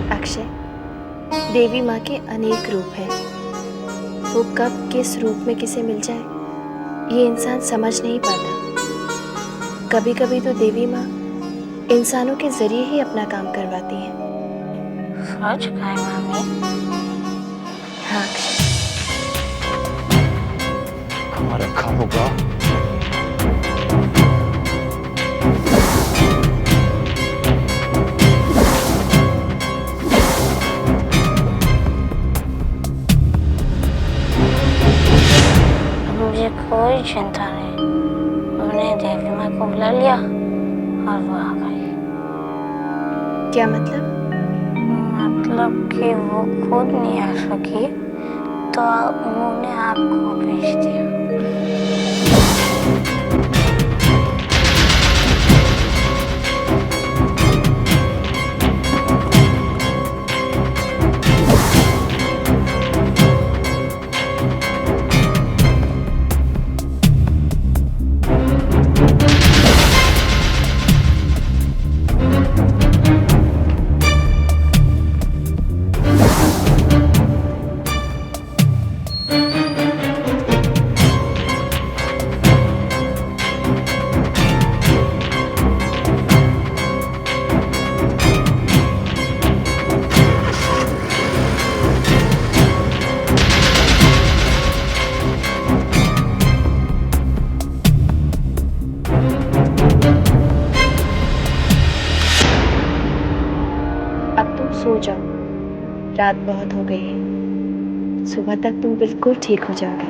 अक्षय, देवी माँ के अनेक रूप हैं। वो कब किस रूप में किसे मिल जाए ये इंसान समझ नहीं पाता। कभी कभी तो देवी माँ इंसानों के जरिए ही अपना काम करवाती हैं। सच कहा मामी? हाँ अक्षय। हमारा रखा होगा। मुझे कोई चिंता नहीं, मैंने देवी माँ को बुला लिया और वो आ गई। क्या मतलब? मतलब कि वो खुद नहीं आ सकी तो उन्होंने आपको भेज दिया। सो जाओ, रात बहुत हो गई है। सुबह तक तुम बिल्कुल ठीक हो जाओगे।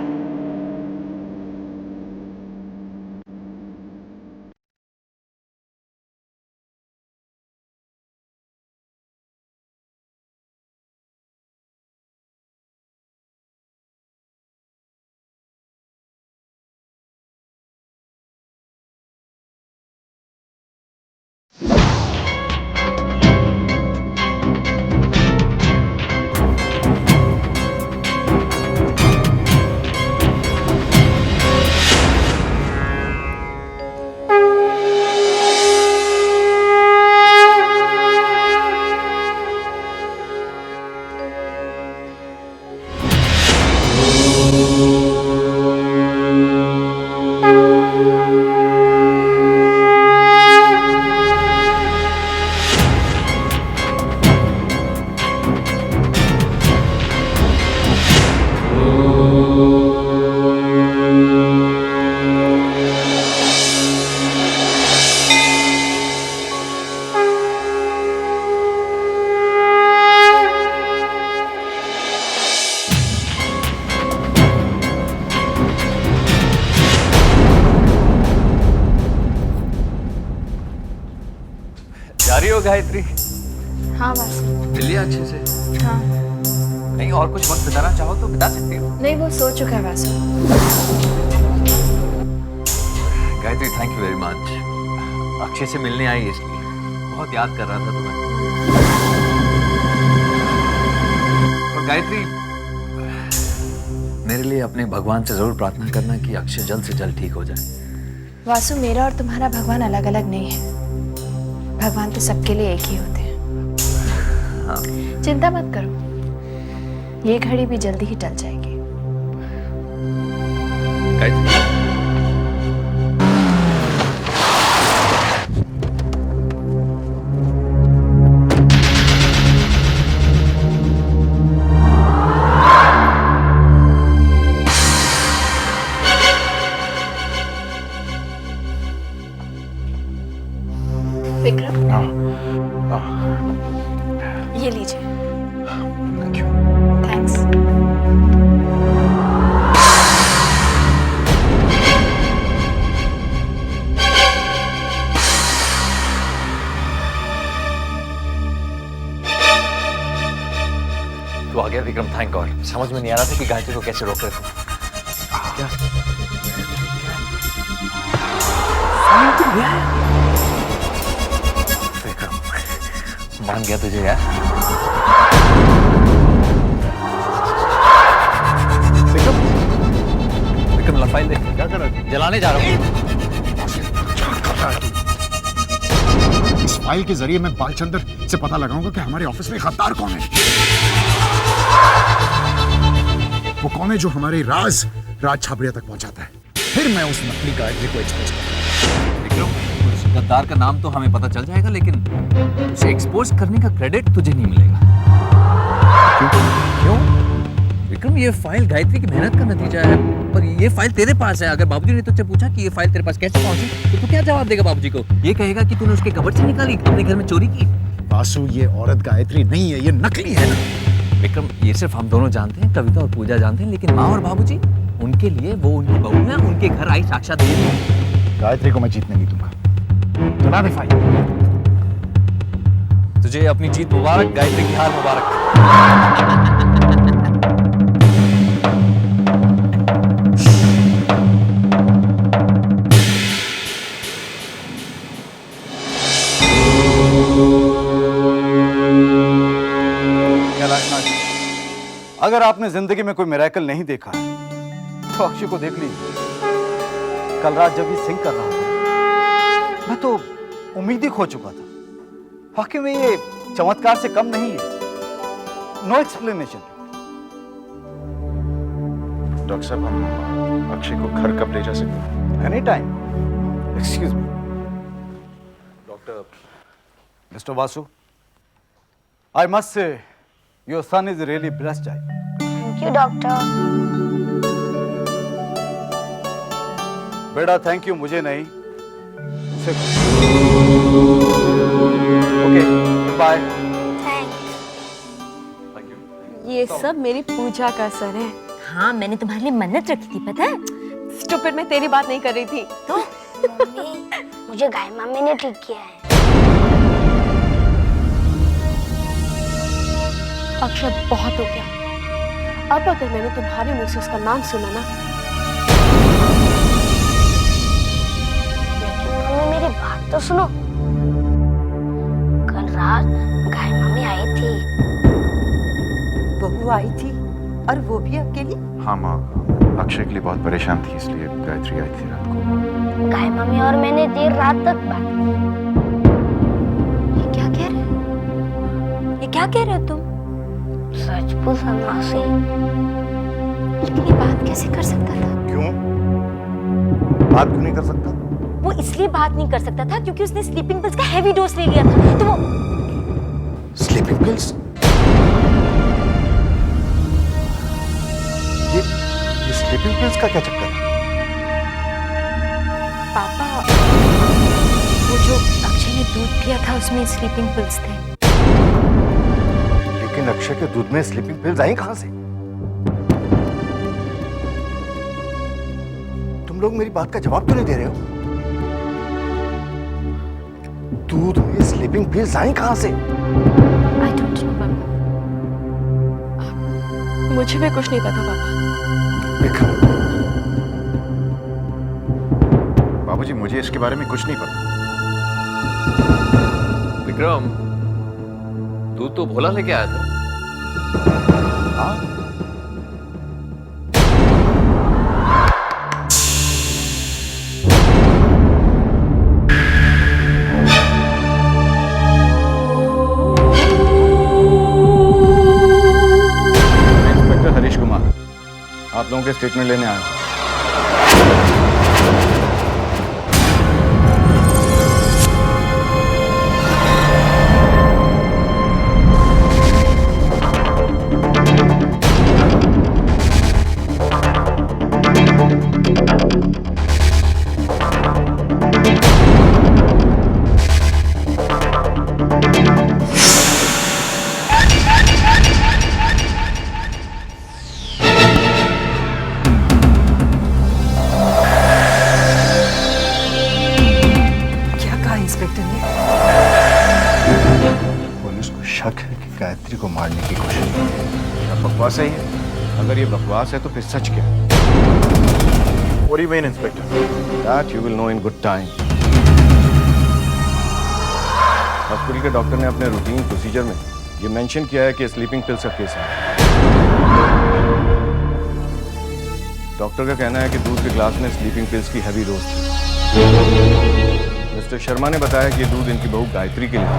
हो गायत्री? हाँ वासु। मिल लिया अच्छे से? हाँ। नहीं और कुछ वक्त बिताना चाहो तो बिता सकती हो। नहीं, वो सो चुका है Vasu. Gayatri thank you very much. Akshay से मिलने आई इसलिए बहुत याद कर रहा था तुम्हें। और गायत्री मेरे लिए अपने भगवान से जरूर प्रार्थना करना कि अक्षय जल्द से जल्द ठीक हो जाए। वासु, मेरा और तुम्हारा भगवान अलग अलग नहीं है। भगवान तो सबके लिए एक ही होते हैं। हाँ। चिंता मत करो, ये घड़ी भी जल्दी ही टल जाएगी। गायत्री विक्रम, ये लीजिए। थैंक्स। तू आ गया विक्रम, थैंक गॉड। समझ में नहीं आ रहा था कि गायत्री को कैसे रोक रहे थे। क्या विक्रम, मान गया तुझे यार। विक्रम, विक्रम ला फाइल दे। क्या कर रहा है? जलाने जा रहा हूँ। इस फाइल के जरिए मैं बालचंदर से पता लगाऊंगा कि हमारे ऑफिस में गद्दार कौन है। वो कौन है जो हमारे राज छाबड़िया तक पहुंचाता है। फिर मैं उस नकली गायत्री को एक्सपोज करूंगा। विक्रम, उस गद्दार का नाम तो हमें पता चल जाएगा, लेकिन उसे एक्सपोज करने का क्रेडिट तुझे नहीं मिलेगा। क्यों? विक्रम, ये फाइल गायत्री की मेहनत का नतीजा है, पर ये फाइल तेरे पास है। अगर बाबूजी ने तुझसे पूछा कि ये फाइल तेरे पास कैसे पहुंची, तो तू क्या जवाब देगा बाबूजी को? ये कहेगा कि तूने उसके कबर्ड से निकाली, अपने घर में चोरी की। वासु, ये औरत गायत्री नहीं है, ये नकली है ना। विक्रम, ये सिर्फ हम दोनों जानते हैं, कविता और पूजा जानते हैं, लेकिन माँ और बाबूजी, उनके लिए वो उनकी बहू है, उनके घर आई साक्षात देवी है। गायत्री को मैं जीतने नहीं दूंगा। चला दे फाइल। तुझे अपनी जीत मुबारक, गायत्री की हार मुबारक। अगर आपने जिंदगी में कोई मिरेकल नहीं देखा है तो अक्षय को देख लीजिए। कल रात जब ये सिंग कर रहा था, मैं तो उम्मीद ही खो चुका था। वाकई में ये चमत्कार से कम नहीं है। No explanation. डॉक्टर साहब, हम अक्षय को घर कब ले जा सकते हैं? Any time. Excuse me doctor. Mister Vasu, I must say your son is really blessed child. Thank you doctor. बेटा थैंक यू मुझे नहीं, उसे। Okay bye. ये सब मेरी पूजा का असर है। हाँ, मैंने तुम्हारे लिए मन्नत रखी थी, पता है? स्टूपिड, मैं तेरी बात नहीं कर रही थी। तो मम्मी, मुझे गाय मामी ने ठीक किया है। अक्षय, बहुत हो गया। अब अगर मैंने तुम्हारे मुंह से उसका नाम सुना ना। लेकिन मम्मी मेरी बात तो सुनो। कल रात गाय मामी आई थी। बहू आई थी और वो भी अकेली? हाँ माँ, अक्षय के लिए बहुत परेशान थी, इसलिए गायत्री आई थी रात को। गाय मामी और मैंने देर रात तक बात की। ये क्या कह रहे हो? ये क्या कह रहे हो तुम? सच पूछा मासी। लेकिन ये बात कैसे कर सकता था? क्यों? बात क्यों नहीं कर सकता? वो इसलिए बात नहीं कर सकता था क्योंकि उसने स्लीपिंग पिल्स का हेवी डोज ले लिया था। तो वो स्लीपिंग पिल्स? ये स्लीपिंग पिल्स का क्या चक्कर है? पापा, वो जो अक्षय ने दूध पिया था उसमें स्लीपिंग पिल्स थे। लेकिन अक्षय के दूध में स्लीपिंग पिल्स आई कहां से? तुम लोग मेरी बात का जवाब क्यों नहीं दे रहे हो? दूध में स्लीपिंग स्लीपिंग पिल्स आई कहां से? आई डोंट नो पापा। मुझे भी कुछ नहीं पता पापा। विक्रम, बाबूजी मुझे इसके बारे में कुछ नहीं पता। विक्रम, तू तो भोला लेके आया था। हाँ? इंस्पेक्टर हरीश कुमार, आप लोगों के स्टेटमेंट लेने आया हूं। क्या कहा इंस्पेक्टर ने? पुलिस को शक है कि गायत्री को मारने की कोशिश की है। क्या बकवास है ये? अगर ये बकवास है तो फिर सच क्या है? What do you mean, Inspector? That you will know in good time. Hospital के डॉक्टर ने अपने रूटीन प्रोसीजर में ये मेंशन किया है कि स्लीपिंग पिल्स का केस है। डॉक्टर का कहना है कि दूध के ग्लास में स्लीपिंग पिल्स की हैवी डोज थी। मिस्टर शर्मा ने बताया कि ये दूध इनकी बहू गायत्री के लिए था।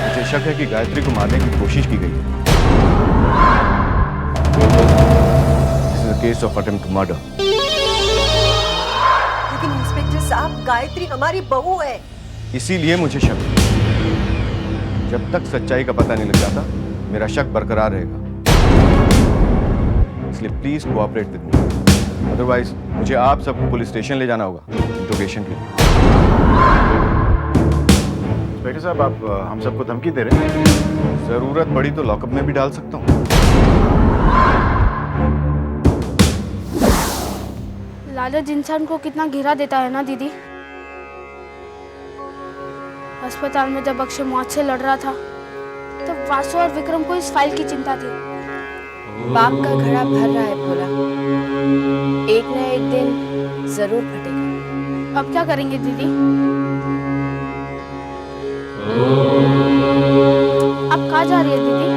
मुझे शक है कि गायत्री को मारने की कोशिश की गई है। This is a case of attempt to murder. लेकिन इंस्पेक्टर साहब, गायत्री हमारी बहू है। इसीलिए मुझे शक है। जब तक सच्चाई का पता नहीं लग जाता, मेरा शक बरकरार रहेगा। इसलिए please cooperate with me, otherwise मुझे आप सबको पुलिस स्टेशन ले जाना होगा इंट्रोगेशन के लिए। इंस्पेक्टर साहब, आप हम सबको धमकी दे रहे हैं? जरूरत पड़ी तो लॉकअप में भी डाल सकता हूँ। लालच इंसान को कितना घिरा देता है ना दीदी। अस्पताल में जब अक्षय मौत से लड़ रहा था तब वासु और विक्रम को इस फाइल की चिंता थी। बाप का घड़ा भर रहा है भोला, एक न एक दिन जरूर फटेगा। अब क्या करेंगे दीदी? अब कहाँ जा रही है दीदी?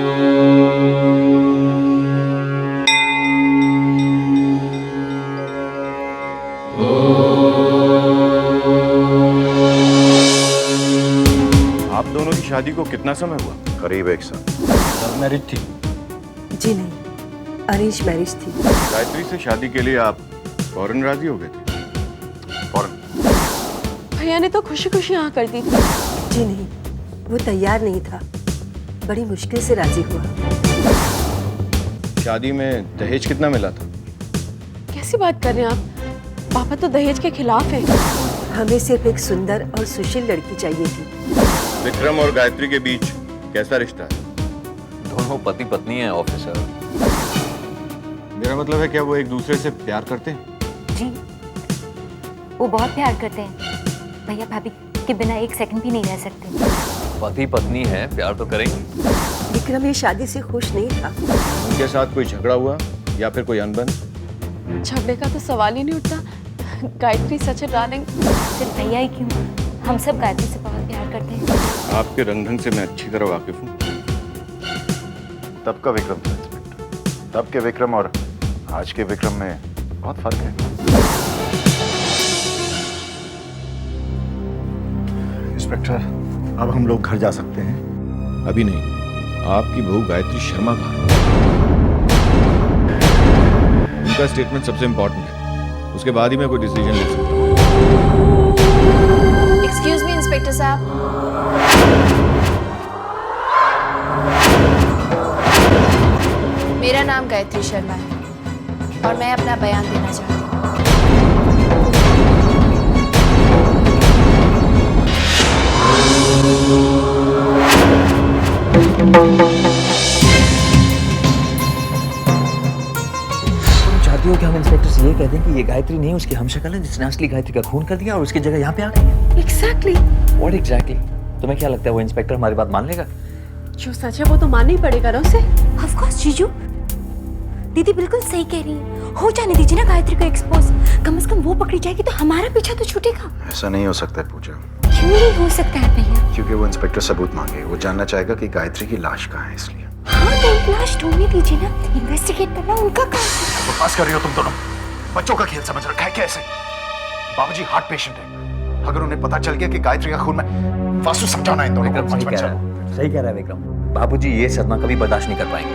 आप दोनों की शादी को कितना समय हुआ? करीब 1 साल। लव मैरिज थी? जी नहीं, अरेंज मैरिज थी। गायत्री से शादी के लिए आप फौरन राजी हो गए थे? फौरन? भैया ने तो खुशी खुशी हाँ कर दी थी। जी नहीं, वो तैयार नहीं था, बड़ी मुश्किल से राजी हुआ। शादी में दहेज कितना मिला था? कैसी बात कर रहे हैं आप? पापा तो दहेज के खिलाफ है। हमें सिर्फ एक सुंदर और सुशील लड़की चाहिए थी। विक्रम और गायत्री के बीच कैसा रिश्ता है? दोनों पति पत्नी हैं ऑफिसर। मेरा मतलब है, क्या वो एक दूसरे से प्यार करते हैं? जी, वो बहुत प्यार करते हैं। भैया भाभी के बिना एक सेकंड भी नहीं रह सकते। पति पत्नी है, प्यार तो करेंगे। विक्रम ये शादी से खुश नहीं था। उनके साथ कोई झगड़ा हुआ या फिर कोई अनबन? झगड़े का तो सवाल ही नहीं उठता। गायत्री सच है डार्लिंग। सिर्फ भैया ही क्यों, हम सब गायत्री से बहुत प्यार करते हैं। आपके रंग ढंग से मैं अच्छी तरह वाकिफ हूँ। तब का विक्रम था इंस्पेक्टर। तब के विक्रम और आज के विक्रम में बहुत फर्क है। इंस्पेक्टर, अब हम लोग घर जा सकते हैं? अभी नहीं। आपकी बहू गायत्री शर्मा कहाँ है? उनका स्टेटमेंट सबसे इम्पोर्टेंट है, उसके बाद ही मैं कोई डिसीजन ले सकता हूँ। एक्सक्यूज मी इंस्पेक्टर साहब। मेरा नाम गायत्री शर्मा है और मैं अपना बयान देना चाहती हूँ। तुम चाहती चाहती हो कि हम इंस्पेक्टर से ये कह दें कि ये गायत्री नहीं उसकी हमशक्ल है जिसने असली गायत्री का खून कर दिया और उसकी जगह यहाँ पे आ गई है? एग्जैक्टली। What exactly? तुम्हें क्या लगता है वो इंस्पेक्टर हमारी बात मान लेगा? जो सच है वो तो मानना ही पड़ेगा ना उसे। ऑफ कोर्स जीजू, दीदी बिल्कुल सही कह रही है। हो जाने दीजिए ना गायत्री को एक्सपोज। कम से कम वो पकड़ी जाएगी तो हमारा पीछा तो छूटेगा। ऐसा नहीं हो सकता है पूजा। क्यों नहीं हो सकता है भैया? क्योंकि वो इंस्पेक्टर सबूत मांगे, वो जानना चाहेगा कि गायत्री की लाश कहाँ है, इसलिए। हाँ तो लाश ढूंढने दीजिए ना, इन्वेस्टिगेट करना उनका काम है। बकवास कर रही हो तुम दोनों। बच्चों का खेल समझ रखा है कैसे? बाबूजी हार्ट पेशेंट है, अगर उन्हें पता चल गया कि गायत्री का खून में, वासु समझाना इन दोनों को। सही कह रहा है विक्रम। बाबूजी ये सदमा कभी बर्दाश्त नहीं कर पाएंगे।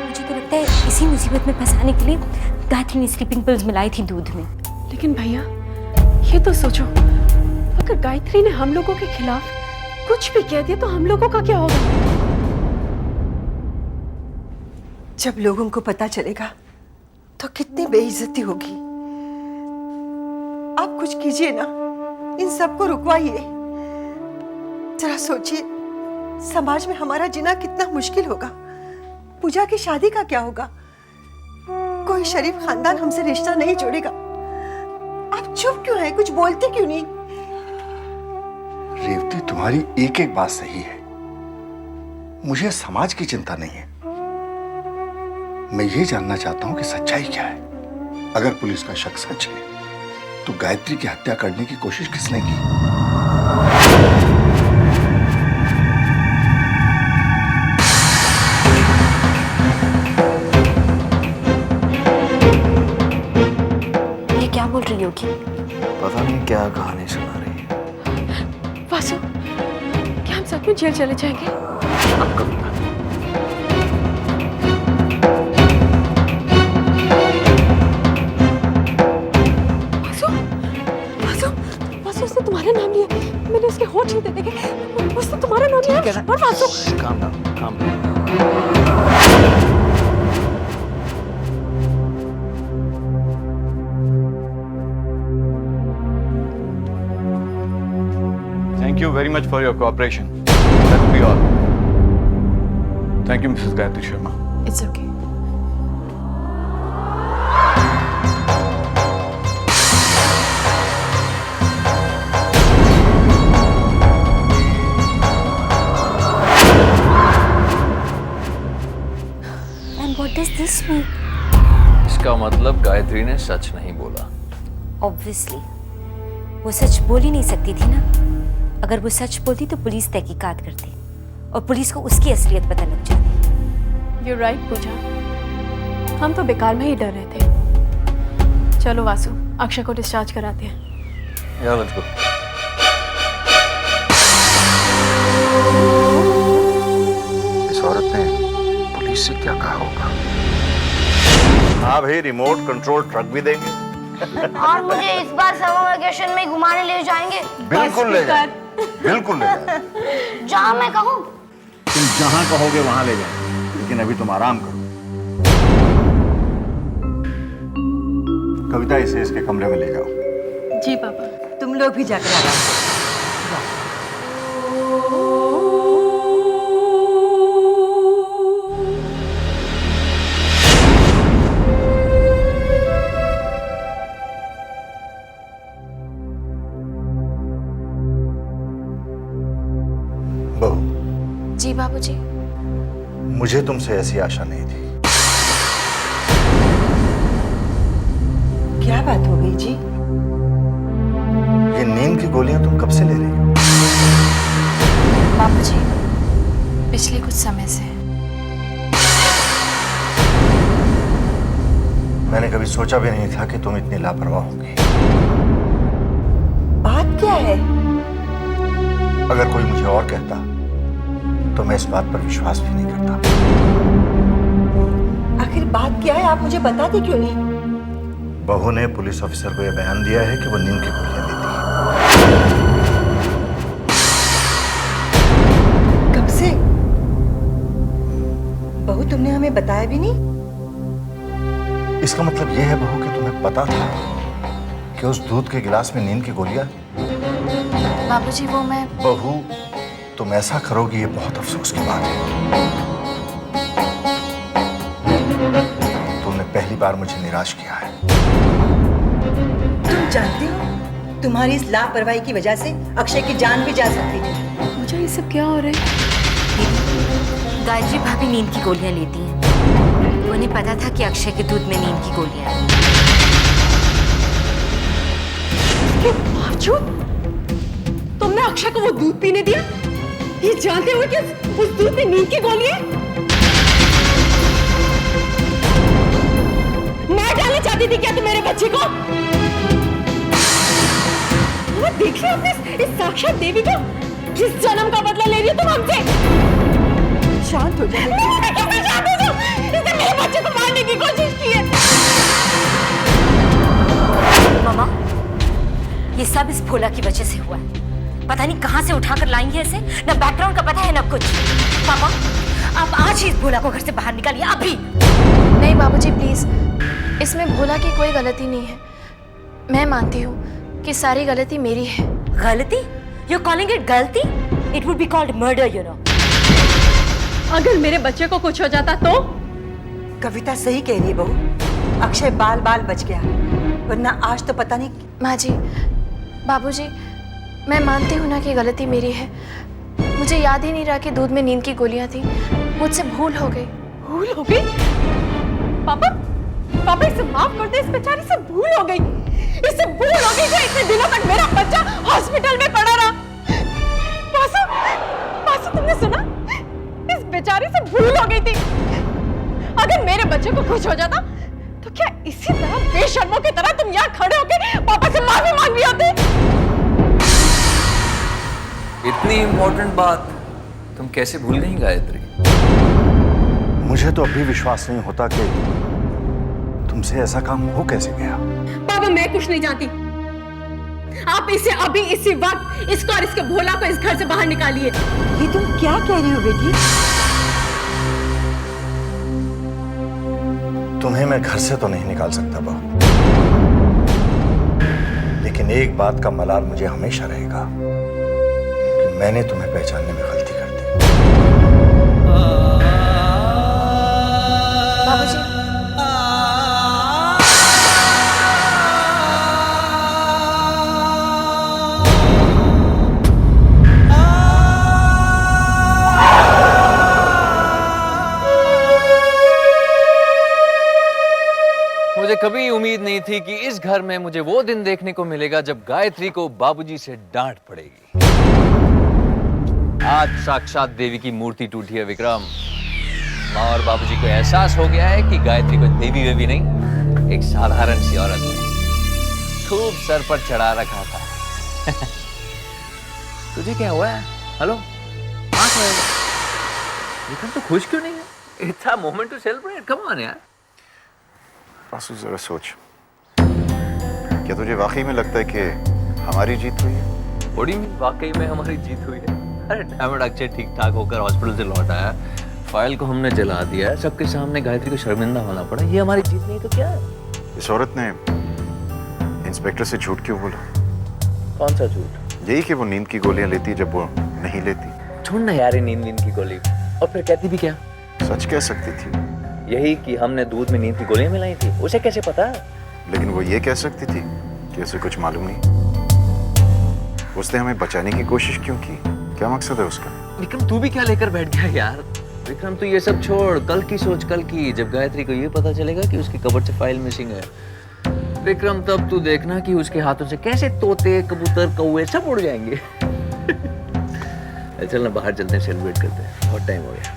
मुझे तो लगता है इसी मुसीबत में फंसाने के लिए गायत्री ने स्लीपिंग पिल्स मिलाई थी दूध में। लेकिन भैया ये तो सोचो, अगर गायत्री ने हम लोगों के खिलाफ कुछ भी कह दिया तो हम लोगों का क्या होगा? जब लोगों को पता चलेगा तो कितनी बेइज्जती होगी। आप कुछ कीजिए ना, इन सबको रुकवाइए। जरा सोचिए, समाज में हमारा जीना कितना मुश्किल होगा। पूजा की शादी का क्या होगा? कोई शरीफ खानदान हमसे रिश्ता नहीं जोड़ेगा। आप चुप क्यों हैं? कुछ बोलते क्यों नहीं? रेवती, तुम्हारी एक एक बात सही है। मुझे समाज की चिंता नहीं है, मैं ये जानना चाहता हूं कि सच्चाई क्या है। अगर पुलिस का शक सच है तो गायत्री की हत्या करने की कोशिश किसने की? ये क्या बोल रही होगी? पता नहीं क्या कहानी सुना रही है। वासु, क्या हम सच में जेल चले जाएंगे? अब कभी ना। उसने तुम्हारा नाम लिया, मैंने उसके होठ छीन देखे, उसने तुम्हारा नाम लिया। और Vasu, calm down, calm down. Thank you very much for your cooperation. That will be all. Thank you, Mrs. Gayatri Sharma. It's okay. And what does this mean? इसका मतलब गायत्री ने सच नहीं बोला। Obviously, वो सच बोल ही नहीं सकती थी ना। अगर वो सच बोलती तो पुलिस तहकीकात करती और पुलिस को उसकी असलियत पता लग जाती। You're right, पूजा। हम तो बेकार में ही डर रहे थे। चलो वासु, अक्षय को डिस्चार्ज कराते हैं। Yeah, let's go. इस औरत ने पुलिस से क्या कहा होगा? हाँ भाई, रिमोट कंट्रोल ट्रक भी देंगे। और मुझे इस बार समर वेकेशन में घुमाने ले जाएंगे। बिल्कुल ले जाएं, बिल्कुल ले जाएं। जहाँ मैं कहूँ। तुम जहां कहोगे वहां ले जाएंगे, लेकिन अभी तुम आराम करो। कविता, इसे इसके कमरे में ले जाओ। जी पापा। तुम लोग भी जाकर आराम करो। बहू, जी बाबूजी। मुझे तुमसे ऐसी आशा नहीं थी। क्या बात हो गई जी? ये नींद की गोलियां तुम कब से ले रही हो? बाबूजी, पिछले कुछ समय से। मैंने कभी सोचा भी नहीं था कि तुम इतनी लापरवाह होगी। बात क्या है? अगर कोई मुझे और कहता तो मैं इस बात पर विश्वास भी नहीं करता। आखिर बात क्या है? आप मुझे बताते क्यों नहीं? बहू ने पुलिस ऑफिसर को यह बयान दिया है कि वो नींद की गोलियां देती है। कब से? बहू, तुमने हमें बताया भी नहीं? इसका मतलब यह है बहू कि तुम्हें पता था कि उस दूध के गिलास में नींद की गोलियां? बाबूजी, वो मैं। बहू, तुम ऐसा करोगी ये बहुत अफसोस की बात है। तुमने पहली पहली बार मुझे निराश किया है। तुम जानते हो तुम्हारी इस लापरवाही की वजह से अक्षय की जान भी जा सकती है। मुझे ये सब क्या हो रहा है? गायत्री भाभी नींद की गोलियां लेती हैं। उन्हें पता था कि अक्षय के दूध में नींद की गोलियां हैं। तुमने अक्षय को वो दूध पीने दिया, ये जानते हुए कि उस दूध में नींद की गोली है? मैं डालना चाहती थी क्या तुम मेरे बच्चे को? देख लिया आपने इस साक्षात देवी को, जिस जन्म का बदला ले रही हो तुम हमसे। शांत हो जाओ। इसने मेरे बच्चे को मारने की कोशिश की है। मामा, ये सब इस भोला की वजह से हुआ है। पता नहीं कहां से उठाकर लाई है इसे, ना बैकग्राउंड का पता है ना कुछ। पापा, आप आज ही इस भोला को घर से बाहर निकालिए, अभी। नहीं बाबूजी प्लीज, इसमें भोला की कोई गलती नहीं है। मैं मानती हूँ कि सारी गलती मेरी है। गलती? You're calling it गलती? It would be called murder, you know. अगर मेरे बच्चे को कुछ हो जाता तो? कविता सही कह रही है बहू, अक्षय बाल बाल बच गया, वरना आज तो पता नहीं। माँ जी, बाबूजी, मैं मानती हूँ ना कि गलती मेरी है। मुझे याद ही नहीं रहा कि दूध में नींद की गोलियां थी। मुझसे भूल हो गई। भूल हो गई? पापा, पापा इसे माफ कर दे, इस बेचारी से भूल हो गई। इससे भूल हो गई जो इतने दिनों तक मेरा बच्चा हॉस्पिटल में पड़ा रहा। पासू, पासू तुमने सुना? इस बेचारी से भूल हो गई थी। अगर मेरे बच्चे को कुछ हो जाता तो क्या इसी तरह बेशर्मों की तरह तुम यहाँ खड़े होके पापा से माफी मांग रही होती? इतनी इम्पोर्टेंट बात तुम कैसे भूल गई गायत्री? मुझे तो अभी विश्वास नहीं होता कि तुमसे ऐसा काम हो कैसे गया। पापा, मैं कुछ नहीं जानती। आप इसे अभी इसी वक्त इसको और इसके भोला को इस घर से बाहर निकालिए। ये तुम क्या कह रही हो बेटी? तुम्हें मैं घर से तो नहीं निकाल सकता बहू, लेकिन एक बात का मलाल मुझे हमेशा रहेगा कि मैंने तुम्हें पहचानने में गलती कर दी। बाबूजी, मुझे कभी उम्मीद नहीं थी कि इस घर में मुझे वो दिन देखने को मिलेगा जब गायत्री को बाबूजी से डांट पड़ेगी। आज साक्षात देवी की मूर्ति टूटी है विक्रम। माँ और बाबूजी को एहसास हो गया है कि गायत्री कोई देवी वेवी नहीं, एक साधारण सी औरत है। खूब सर पर चढ़ा रखा था। तुझे क्या हुआ है? हेलो, विक्रम तो खुश क्यों नहीं है? It's moment to celebrate, come on यार। पासू जरा सोच, क्या तुझे वाकई में लगता है कि हमारी जीत हुई है? बड़ी वाकई में हमारी जीत हुई है। अरे डैमेड, अक्षय ठीक ठाक होकर हॉस्पिटल से लौट आया, फाइल को हमने जला दिया है, सबके सामने गायत्री को शर्मिंदा होना पड़ा। ये हमारी जीत नहीं तो क्या है? इस औरत ने इंस्पेक्टर से झूठ क्यों बोला? कौन सा झूठ? यही कि वो नींद की गोलियां लेती है जब वो नहीं लेती। छोड़ ना यार नींद की गोली। और फिर कहती भी क्या? सच कह सकती थी। यही कि हमने दूध में नींद की गोलियां मिलाई थी। उसे कैसे पता? लेकिन वो ये कह सकती थी कि उसे कुछ मालूम नहीं। उसने हमें बचाने की कोशिश क्यों की? क्या मकसद है उसका? विक्रम, तू भी क्या लेकर बैठ गया यार? विक्रम, तू ये सब छोड़, कल की सोच, कल की। जब गायत्री को ये पता चलेगा कि उसकी कबर्ड से फाइल मिसिंग है, विक्रम, तब तू देखना कि उसके हाथों से कैसे तोते, कबूतर, कौवे सब उड़ जाएंगे। चल ना, बाहर चलते हैं, सेलिब्रेट करते हैं, बहुत टाइम हो गया।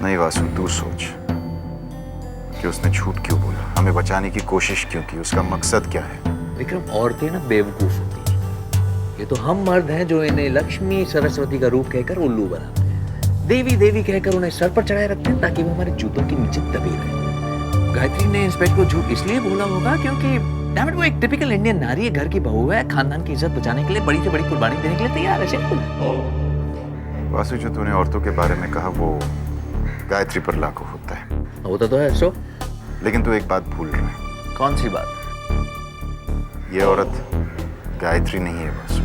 नहीं वासु, तू सोच कि उसने झूठ क्यों बोला, हमें बचाने की कोशिश क्यों की, उसका मकसद क्या है? विक्रम, औरतें ना बेवकूफ होती है। ये तो हम मर्द हैं जो इन्हें लक्ष्मी सरस्वती का रूप कहकर उल्लू बनाते हैं, देवी देवी कहकर उन्हें सर पर चढ़ाए रखते हैं ताकि वो हमारे जूतों के नीचे दबे रहे। गायत्री ने इंस्पेक्टर को झूठ इसलिए बोला होगा क्योंकि डैमेट वो एक टिपिकल इंडियन नारी है, घर की बहू है, खानदान की इज्जत बचाने के लिए बड़ी से बड़ी कुर्बानी देने के लिए तैयार है। सिंपल। वासु, जो तूने औरतों के बारे में कहा वो गायत्री पर लागू होता है। होता तो है सो, लेकिन तू एक बात भूल रहा है। कौन सी बात? ये औरत गायत्री नहीं है वासु।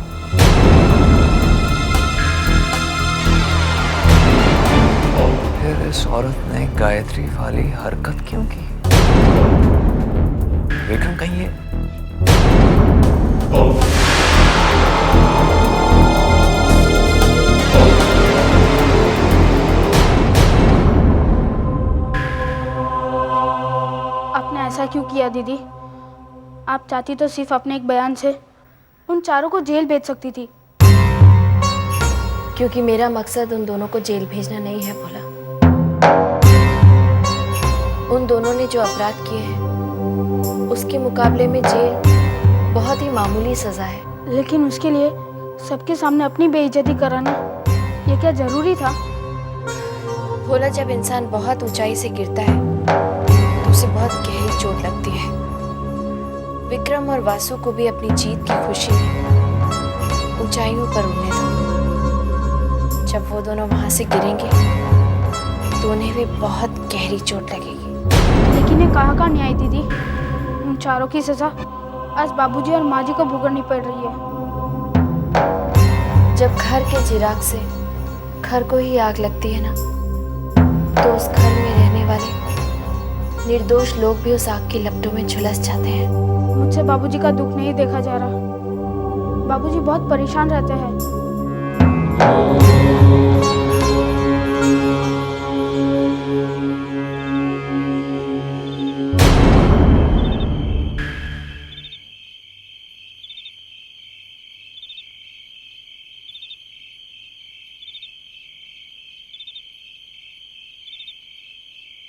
फिर इस औरत ने गायत्री वाली हरकत क्यों की? क्यों किया दीदी? आप चाहती तो सिर्फ अपने एक बयान से उन चारों को जेल भेज सकती थी। क्योंकि मेरा मकसद उन दोनों को जेल भेजना नहीं है भोला। उन दोनों ने जो अपराध किए हैं उसके मुकाबले में जेल बहुत ही मामूली सजा है। लेकिन उसके लिए सबके सामने अपनी बेइज्जती कराना ये क्या जरूरी था? भोला, जब इंसान बहुत ऊंचाई से गिरता है तो उसे बहुत गहरी चोट लगती है। विक्रम और वासु को भी अपनी जीत की खुशी में ऊंचाइयों पर उड़ने दो। जब वो दोनों वहां से गिरेंगे तो उन्हें भी बहुत गहरी चोट लगेगी। लेकिन ये कहाँ का न्याय दीदी? उन चारों की सजा आज बाबूजी और माँ जी को भुगतनी पड़ रही है। जब घर के चिराग से घर को ही आग लगती है ना, तो उस घर में रहने वाले निर्दोष लोग भी उस आग की लपटों में झुलस जाते हैं। मुझसे बाबूजी का दुख नहीं देखा जा रहा। बाबूजी बहुत परेशान रहते हैं।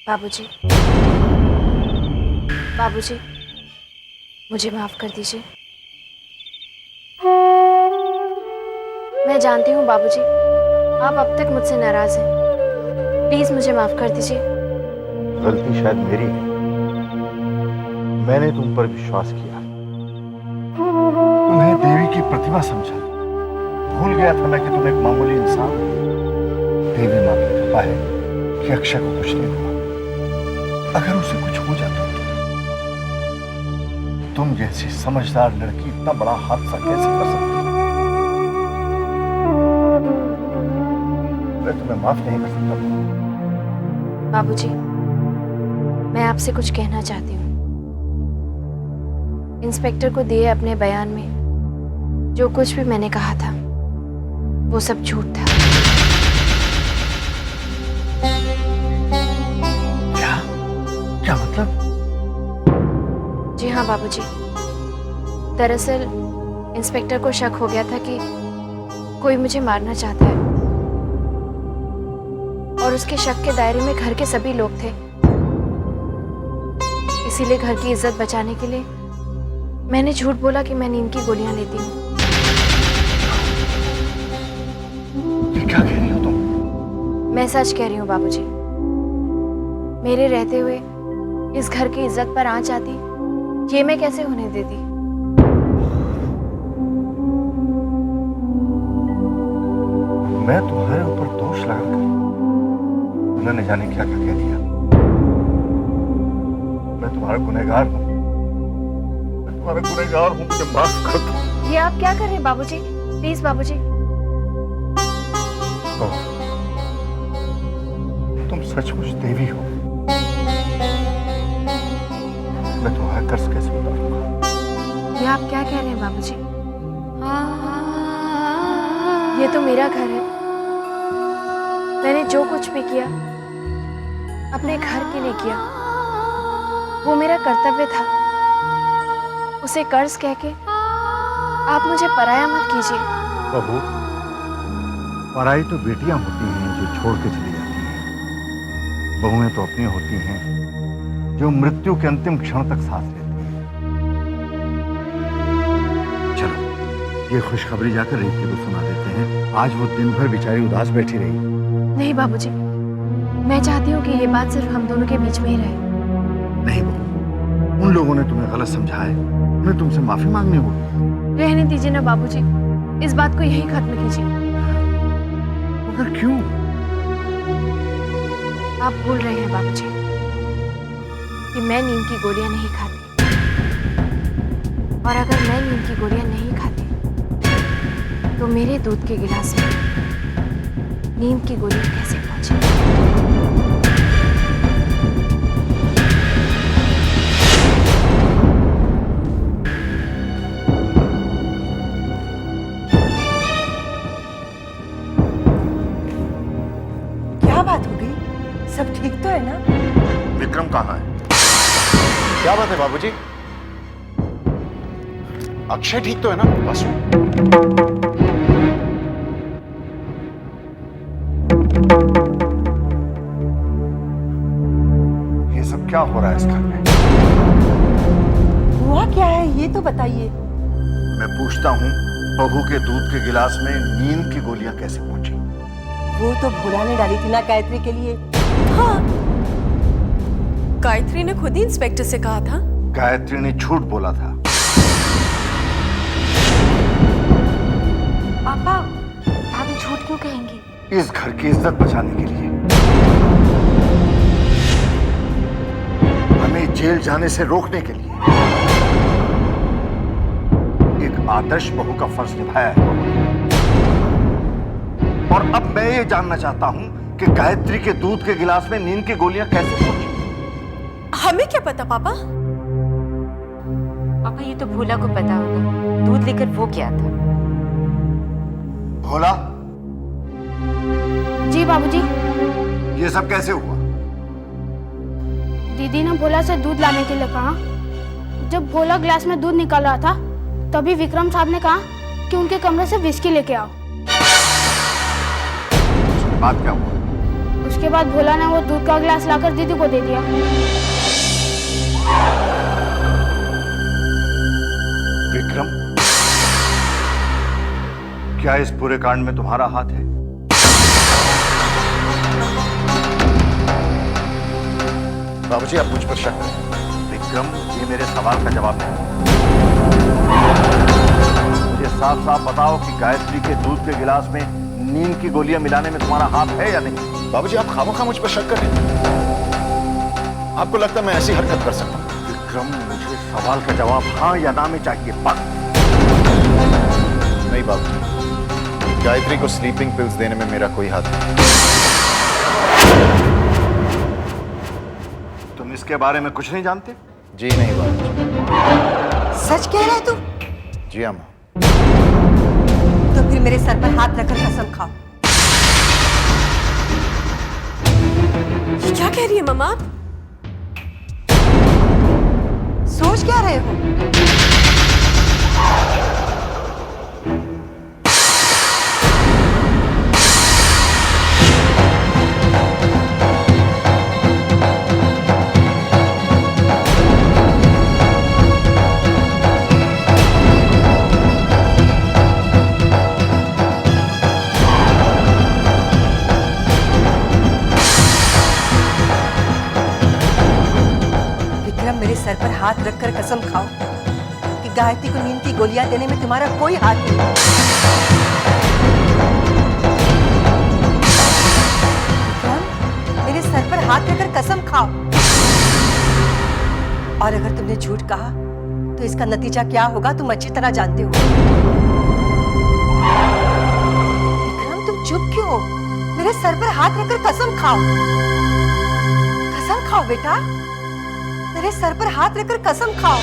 बाबूजी, बाबूजी, मुझे माफ कर दीजिए। मैं जानती हूँ बाबूजी, आप अब तक मुझसे नाराज हैं। प्लीज मुझे माफ कर दीजिए। गलती शायद मेरी है। मैंने तुम पर विश्वास किया, तुम्हें देवी की प्रतिभा समझा। भूल गया था मैं कि तुम एक मामूली इंसान हो। देवी माँ की कृपा है कि अक्षय को कुछ नहीं हुआ। अगर उसे कुछ हो जाता तो तुम जैसी समझदार लड़की इतना बड़ा हादसा कैसे कर सकती? मैं तुम्हें माफ नहीं कर सकता। बाबूजी, मैं आपसे कुछ कहना चाहती हूँ। इंस्पेक्टर को दिए अपने बयान में जो कुछ भी मैंने कहा था वो सब झूठ था। क्या मतलब? जी हाँ बाबूजी, दरअसल इंस्पेक्टर को शक हो गया था कि कोई मुझे मारना चाहता है, और उसके शक के दायरे में घर के सभी लोग थे। इसीलिए घर की इज्जत बचाने के लिए मैंने झूठ बोला कि मैं नींद की गोलियां लेती हूँ। ये क्या कह रही हो तुम? मैं सच कह रही हूँ बाबूजी। मेरे रहते हुए इस घर की इज्जत पर आंच आती, ये मैं कैसे होने देती? मैं तुम्हारे ऊपर दोष लगाकर उन्होंने जाने क्या क्या कह दिया। मैं तुम्हारा गुनहगार हूँ। मैं तुम्हारा गुनहगार हूँ, मुझे माफ कर दो। ये आप क्या कर रहे हैं बाबूजी? प्लीज बाबूजी। तुम सचमुच देवी हो। मैं तुम्हारा कर्ज कैसे उतारूंगा? ये आप क्या कह रहे हैं बाबूजी? ये तो मेरा घर है। मैंने जो कुछ भी किया अपने घर के लिए किया, वो मेरा कर्तव्य था। उसे कर्ज कह के आप मुझे पराया मत कीजिए। बहू, पराई तो बेटियां होती हैं जो छोड़ के चली जाती हैं। बहुएं तो अपनी होती हैं जो मृत्यु के अंतिम क्षण तक साथ लेती हैं। चलो, ये खुशखबरी जाकर रीति को सुना देते हैं। आज वो दिन भर बेचारी उदास बैठी रही। नहीं बाबूजी, मैं चाहती हूँ कि ये बात सिर्फ हम दोनों के बीच में ही रहे। नहीं बहू, उन लोगों ने तुम्हें गलत समझा है, उन्हें तुमसे माफी मांगनी होगी। रहने दीजिए ना बाबूजी, इस बात को यहीं खत्म कीजिए। मगर क्यों? आप भूल रहे हैं बाबूजी कि मैं नींद की गोलियां नहीं खाती, और अगर मैं नींद की गोलियां नहीं खाती तो मेरे दूध के गिलास में नींद की गोलियां कैसे पहुंची? बात हो गई? सब ठीक तो है ना? विक्रम कहाँ है? क्या बात है अक्षय ठीक तो है ना? बस ये सब क्या हो रहा है इस घर में? हुआ क्या है ये तो बताइए। मैं पूछता हूँ, बहू के दूध के गिलास में नींद की गोलियां कैसे पहुंची? वो तो भोला ने डाली थी ना गायत्री के लिए। हाँ, गायत्री ने खुद ही इंस्पेक्टर से कहा था। गायत्री ने झूठ बोला था। पापा, भाभी झूठ क्यों कहेंगी? इस घर की इज्जत बचाने के लिए, हमें जेल जाने से रोकने के लिए एक आदर्श बहू का फर्ज निभाया है। और अब मैं ये जानना चाहता हूं कि गायत्री के दूध के गिलास में नींद की गोलियां कैसे पहुंची? हमें क्या पता पापा? पापा ये तो भोला को पता होगा, दूध लेकर वो क्या था। भोला? जी बाबूजी। ये सब कैसे हुआ? दीदी ने भोला से दूध लाने के लिए कहा। जब भोला ग्लास में दूध निकाल रहा था तभी विक्रम साहब ने कहा कि उनके कमरे से विस्की लेके आओ। बात क्या हुआ? उसके बाद भोला ने वो दूध का गिलास लाकर दीदी को दे दिया। विक्रम, क्या इस पूरे कांड में तुम्हारा हाथ है? बाबूजी, आप मुझ पर शक करें। विक्रम, ये मेरे सवाल का जवाब है। मुझे साफ साफ बताओ कि गायत्री के दूध के गिलास में नींद की गोलियां मिलाने में तुम्हारा हाथ है या नहीं? बाबूजी, आप खामोखा मुझ पर शक करें। आपको लगता है मैं ऐसी हरकत कर सकता हूं? विक्रम, मुझे सवाल का जवाब हाँ या ना में चाहिए, बस। नहीं बाबू, गायत्री को स्लीपिंग पिल्स देने में मेरा कोई हाथ नहीं। तुम इसके बारे में कुछ नहीं जानते? जी नहीं बाबू। सच कह रहे तू? जी अम्मा। तो फिर मेरे सर पर हाथ रखकर कसम खाओ। ये क्या कह रही है मम्मा? सोच क्या रहे हो? मेरे सर पर हाथ रखकर कसम खाओ कि गायत्री को नींद की गोलियां देने में तुम्हारा कोई हाथ नहीं। मेरे सर पर हाथ रखकर कसम खाओ। और अगर तुमने झूठ कहा तो इसका नतीजा क्या होगा तुम अच्छी तरह जानते हो। विक्रम, तुम चुप क्यों हो? मेरे सर पर हाथ रखकर कसम खाओ। कसम खाओ बेटा, मेरे सर पर हाथ रखकर कसम खाओ।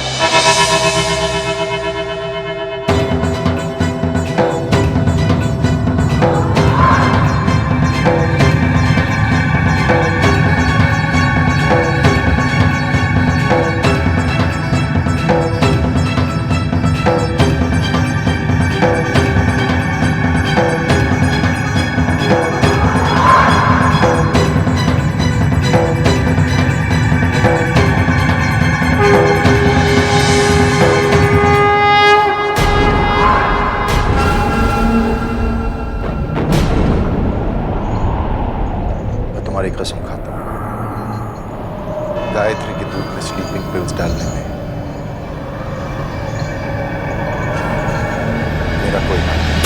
कसम खाता हूं, गायत्री के दूध में स्लीपिंग पिल्स डालने में मेरा कोई हाथ नहीं।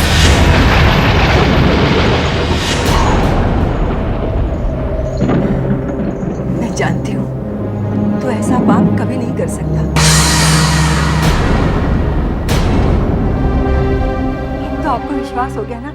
मैं जानती हूं तो ऐसा पाप कभी नहीं कर सकता। तो आपको विश्वास हो गया ना